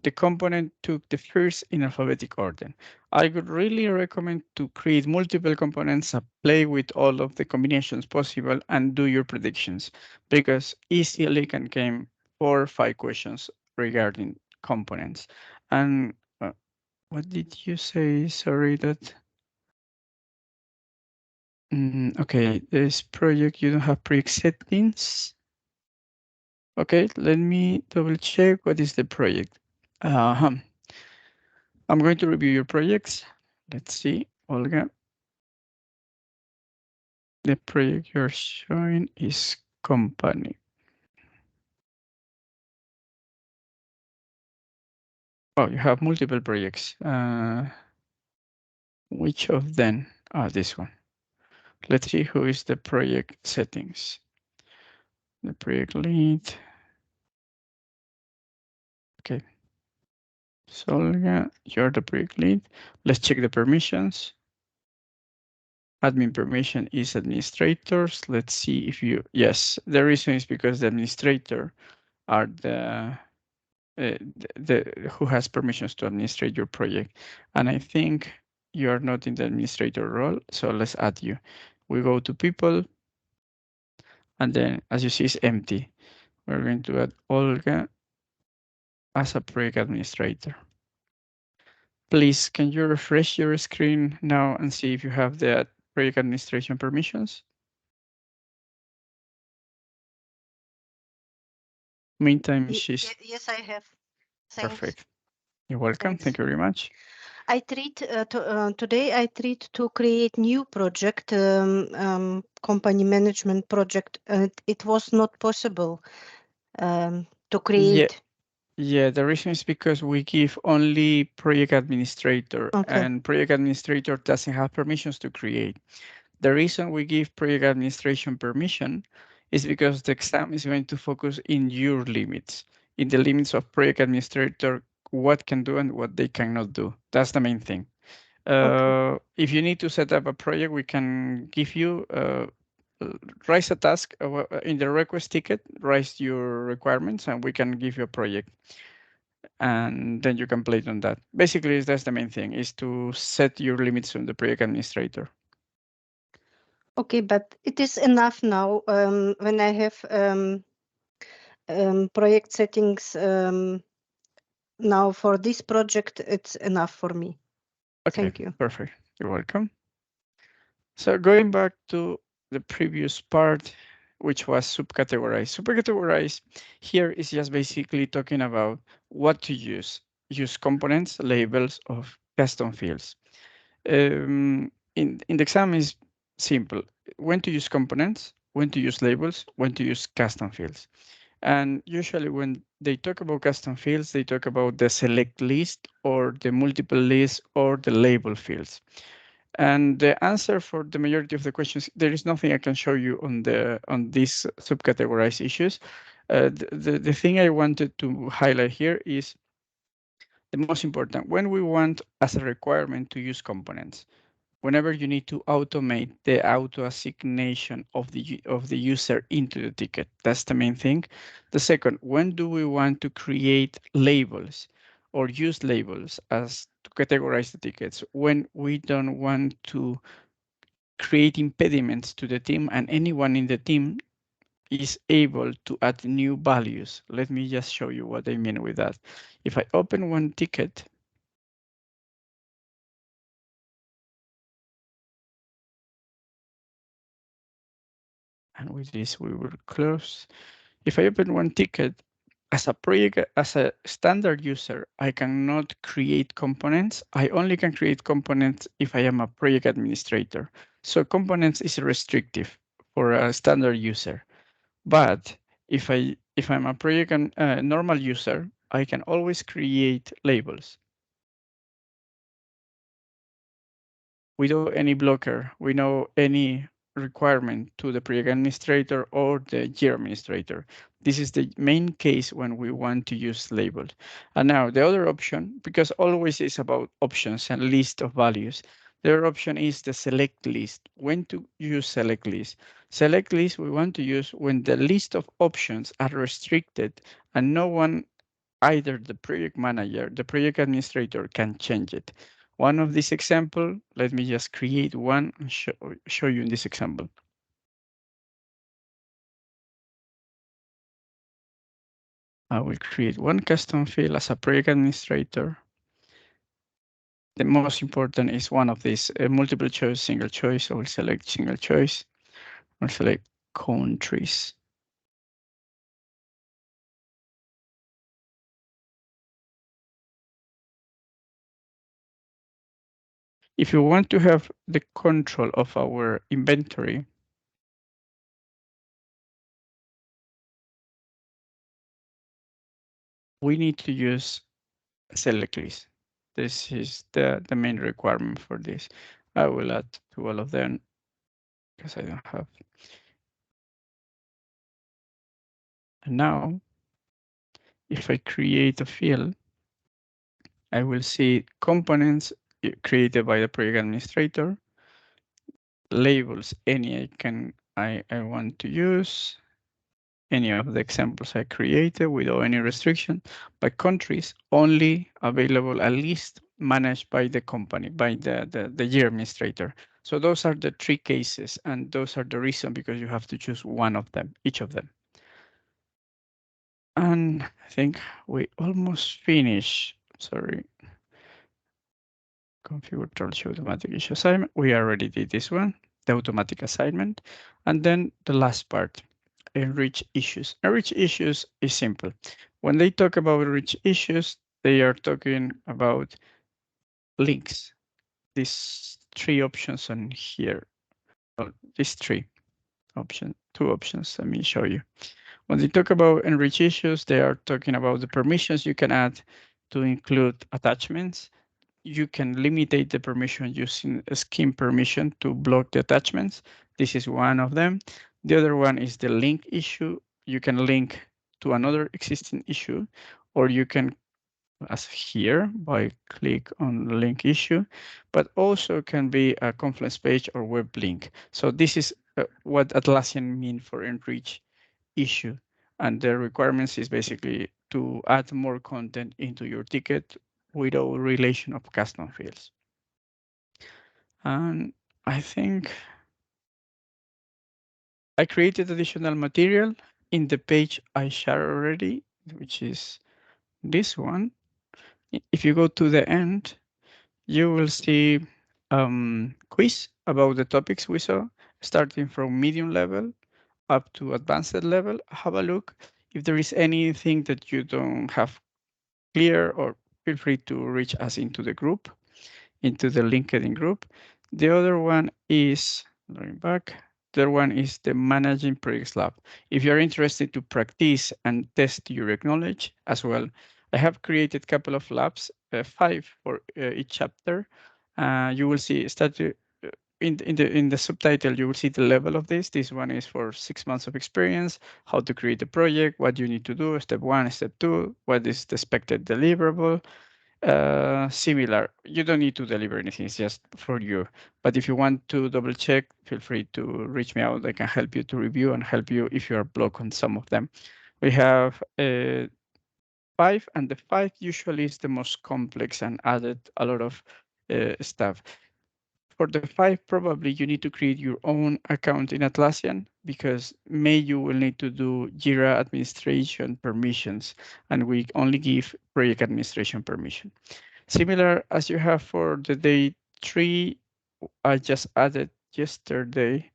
the component took the first in alphabetic order. I would really recommend to create multiple components and play with all of the combinations possible and do your predictions because easily can come 4 or 5 questions regarding components. And what did you say? Sorry that. Okay, this project you don't have pre settings. Okay, let me double check what is the project. I'm going to review your projects. Let's see, Olga. The project you're showing is company. Oh, you have multiple projects. Which of them? Ah, this one. Let's see who is the project settings. The project lead. Okay. So Olga, you're the project lead. Let's check the permissions. Admin permission is administrators. Let's see if you, yes, the reason is because the administrator are the who has permissions to administrate your project. And I think you are not in the administrator role, so let's add you. We go to people, and then as you see, it's empty. We're going to add Olga as a project administrator. Please, can you refresh your screen now and see if you have the project administration permissions? Meantime, she's Yes, I have. Thanks. perfect. You're welcome. Thanks. Thank you very much. I treat today. I treat to create new project, company management project, and it was not possible to Yeah, create. yeah. The reason is because we give only project administrator, Okay. and project administrator doesn't have permissions to create. The reason we give project administration permission is because the exam is going to focus in your limits, in the limits of project administrator, what can do and what they cannot do. That's the main thing. Okay. If you need to set up a project, we can give you raise a task in the request ticket, raise your requirements, and we can give you a project. And then you can play it on that. Basically, that's the main thing, is to set your limits on the project administrator. Okay, but it is enough now when I have project settings now for this project, it's enough for me. Okay, Thank you. perfect. You're welcome. So going back to the previous part, which was subcategorize. Subcategorize here is just basically talking about what to use. Use components, labels of custom fields. In the exam is simple. When to use components, when to use labels, when to use custom fields. And usually when they talk about custom fields, they talk about the select list or the multiple list or the label fields. And the answer for the majority of the questions, there is nothing I can show you on these subcategorized issues. The thing I wanted to highlight here is the most important. When we want as a requirement to use components, whenever you need to automate the auto assignation of the user into the ticket, that's the main thing. The second, when do we want to create labels or use labels as to categorize the tickets? When we don't want to create impediments to the team and anyone in the team is able to add new values. Let me just show you what I mean with that. If I open one ticket, and with this we will close. If I open one ticket, as a project, as a standard user, I cannot create components. I only can create components if I am a project administrator. So components is restrictive for a standard user. But if I'm a project and normal user, I can always create labels without any blocker. We know any requirement to the project administrator or the year administrator. This is the main case when we want to use labels. And now the other option, because always is about options and list of values, the other option is the select list. When to use select list? Select list we want to use when the list of options are restricted and no one, either the project manager, the project administrator, can change it. One of this example, let me just create one and show you in this example. I will create one custom field as a project administrator. The most important is one of these, multiple choice, single choice. I will select single choice. I'll select countries. If you want to have the control of our inventory, we need to use select list. This is the main requirement for this. I will add to all of them because I don't have. And now, if I create a field, I will see components created by the project administrator, labels, any I want to use, any of the examples I created without any restriction, by countries only available at least managed by the company, by the year administrator. So those are the three cases, and those are the reason because you have to choose one of them, each of them. And I think we almost finished. Sorry. Configure troubleshoot automatic issue assignment. We already did this one, the automatic assignment. And then the last part, enrich issues. Enrich issues is simple. When they talk about enrich issues, they are talking about links. These three options on here. Well, these three options, two options. Let me show you. When they talk about enrich issues, they are talking about the permissions you can add to include attachments. You can limitate the permission using a scheme permission to block the attachments. This is one of them. The other one is the link issue. You can link to another existing issue, or you can as here by click on link issue, but also can be a Confluence page or web link. So this is what Atlassian mean for enrich issue. And the requirements is basically to add more content into your ticket without relation of custom fields. And I think I created additional material in the page I shared already, which is this one. If you go to the end, you will see quiz about the topics we saw, starting from medium level up to advanced level. Have a look. If there is anything that you don't have clear, or feel free to reach us into the group, into the LinkedIn group. The other one is, going back, the other one is the Managing Projects Lab. If you're interested to practice and test your knowledge as well, I have created a couple of labs, 5 for each chapter. You will see in the subtitle, you will see the level of this. This one is for 6 months of experience, how to create a project, what you need to do, step 1, step 2, what is the expected deliverable. Similar, you don't need to deliver anything, it's just for you. But if you want to double check, feel free to reach me out. I can help you to review and help you if you are blocked on some of them. We have 5, and the 5 usually is the most complex and added a lot of stuff. For the 5, probably you need to create your own account in Atlassian, because you will need to do Jira administration permissions, and we only give project administration permission. Similar as you have for the day 3, I just added yesterday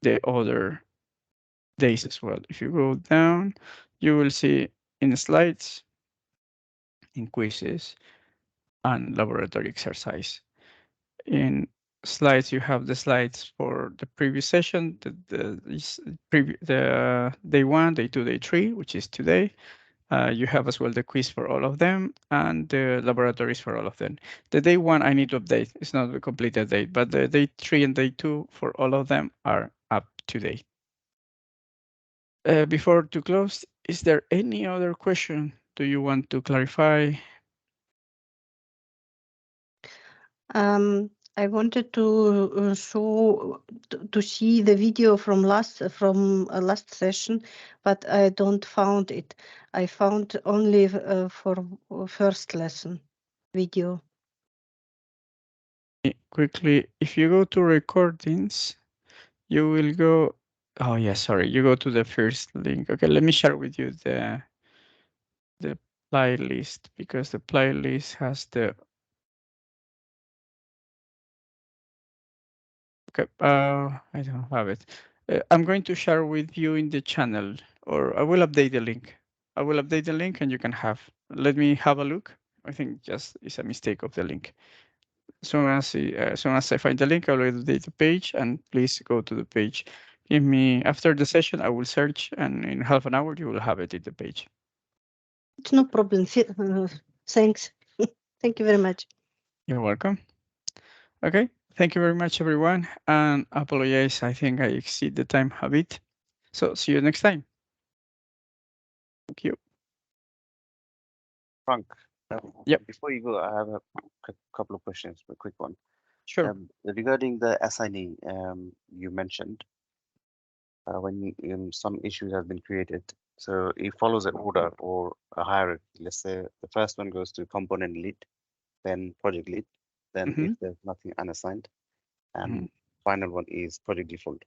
the other days as well. If you go down, you will see in slides, in quizzes, and laboratory exercise. In slides, you have the slides for the previous session, the day 1, day 2, day 3, which is today. You have as well the quiz for all of them and the laboratories for all of them. The day 1 I need to update. It's not the completed date, but the day 3 and day 2 for all of them are up to date. Before to close, is there any other question? Do you want to clarify? I wanted to show to see the video from last session, but I don't found it. I found only for first lesson video. Quickly, if you go to recordings, you will go. Oh yeah, sorry. You go to the first link. Okay, let me share with you the playlist, because the playlist has the. Okay, I don't have it. I'm going to share with you in the channel, or I will update the link. I will update the link and you can have. Let me have a look. I think just it's a mistake of the link. As soon as I find the link, I will update the page, and please go to the page. Give me, after the session, I will search, and in half an hour, you will have it in the page. It's no problem. Thanks. Thank you very much. You're welcome. Okay, thank you very much, everyone. And apologize, I think I exceed the time a bit. So see you next time. Thank you. Frank, Yep. before you go, I have a couple of questions, a quick one. Sure. Regarding the assignee, you mentioned when some issues have been created, so it follows an order or a hierarchy. Let's say the first one goes to component lead, then project lead, then if there's nothing unassigned, and final one is project default.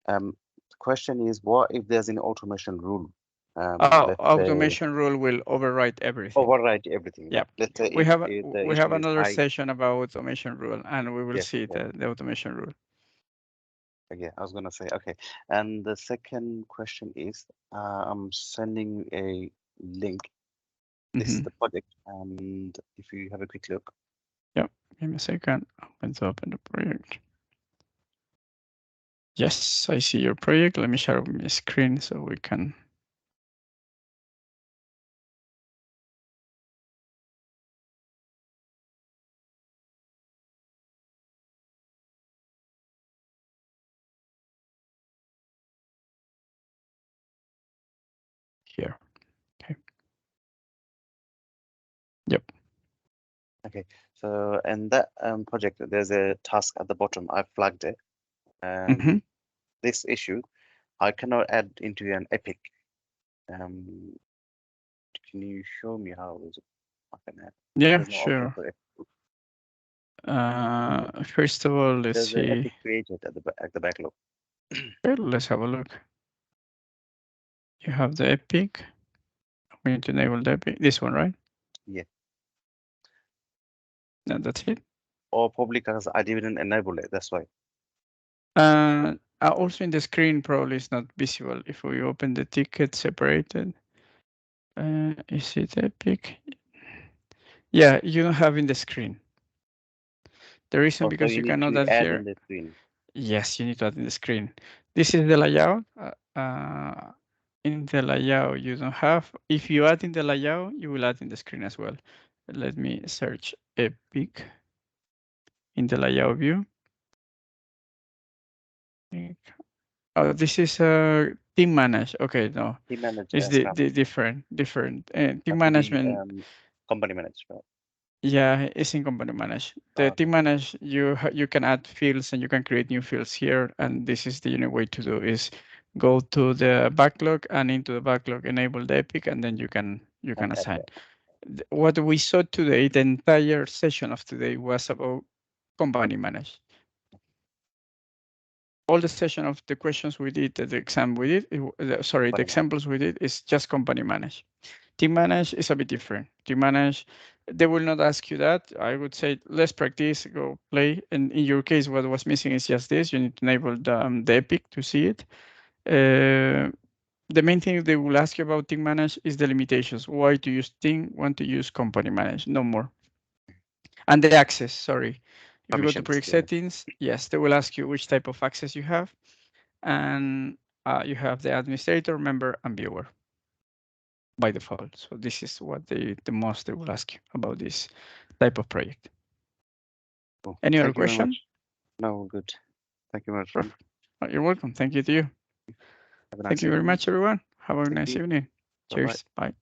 The question is, what if there's an automation rule? Let's say Automation rule will override everything. override everything. Yeah. Let's say We if have the we have issue is another high. session about automation rule, and we will Yes, see yeah. the automation rule. Okay, I was gonna say, okay. And the second question is, I'm sending a link. This is the project, and if you have a quick look. Yeah, give me a second. I'm going to open the project. Yes, I see your project. Let me share my screen so we can. Here. Okay. Yep. Okay, so in that project, there's a task at the bottom. I flagged it, and Mhm. this issue I cannot add into an epic. Can you show me how is it I can add? Yeah, There's no option sure. for it. First of all, let's There's an see. epic created at the backlog. Okay, let's have a look. You have the epic. We need to enable the epic. This one, right? Yeah. No, that's it. Or probably because I didn't enable it. That's why. Also in the screen, probably it's not visible. If we open the ticket separated, is it epic? Yeah, you don't have in the screen. The reason Also, because you you need cannot to add add here. in the screen. Yes, you need to add in the screen. This is the layout. In the layout, you don't have. If you add in the layout, you will add in the screen as well. Let me search epic in the layout view. Oh, this is team manage. Okay, no, Team manage it's Scrum. the different. Team Has to be management. company management. Yeah, it's in company manage. The team manage, you can add fields and you can create new fields here. And this is the unique way to do is go to the backlog and into the backlog, enable the epic, and then you can And add assign. that. What we saw today, the entire session of today was about company manage. All the session of the questions we did, the exam we did, the examples we did is just company manage. Team manage is a bit different. Team manage, they will not ask you that. I would say let's practice, go play. And in your case, what was missing is just this. You need to enable the epic to see it. The main thing they will ask you about team manage is the limitations. Why to use team, want to use company manage, no more. And the access, sorry. If you go to project settings, yes, they will ask you which type of access you have. And you have the administrator, member, and viewer by default. So this is what the most they will ask you about this type of project. Cool. Any other Thank you very question? much. No, good. Thank you very much, friend. You're welcome. Thank you to you. Have a nice Thank you very evening. much, everyone. Have a Thank nice you. evening. Bye-bye. Cheers. Bye.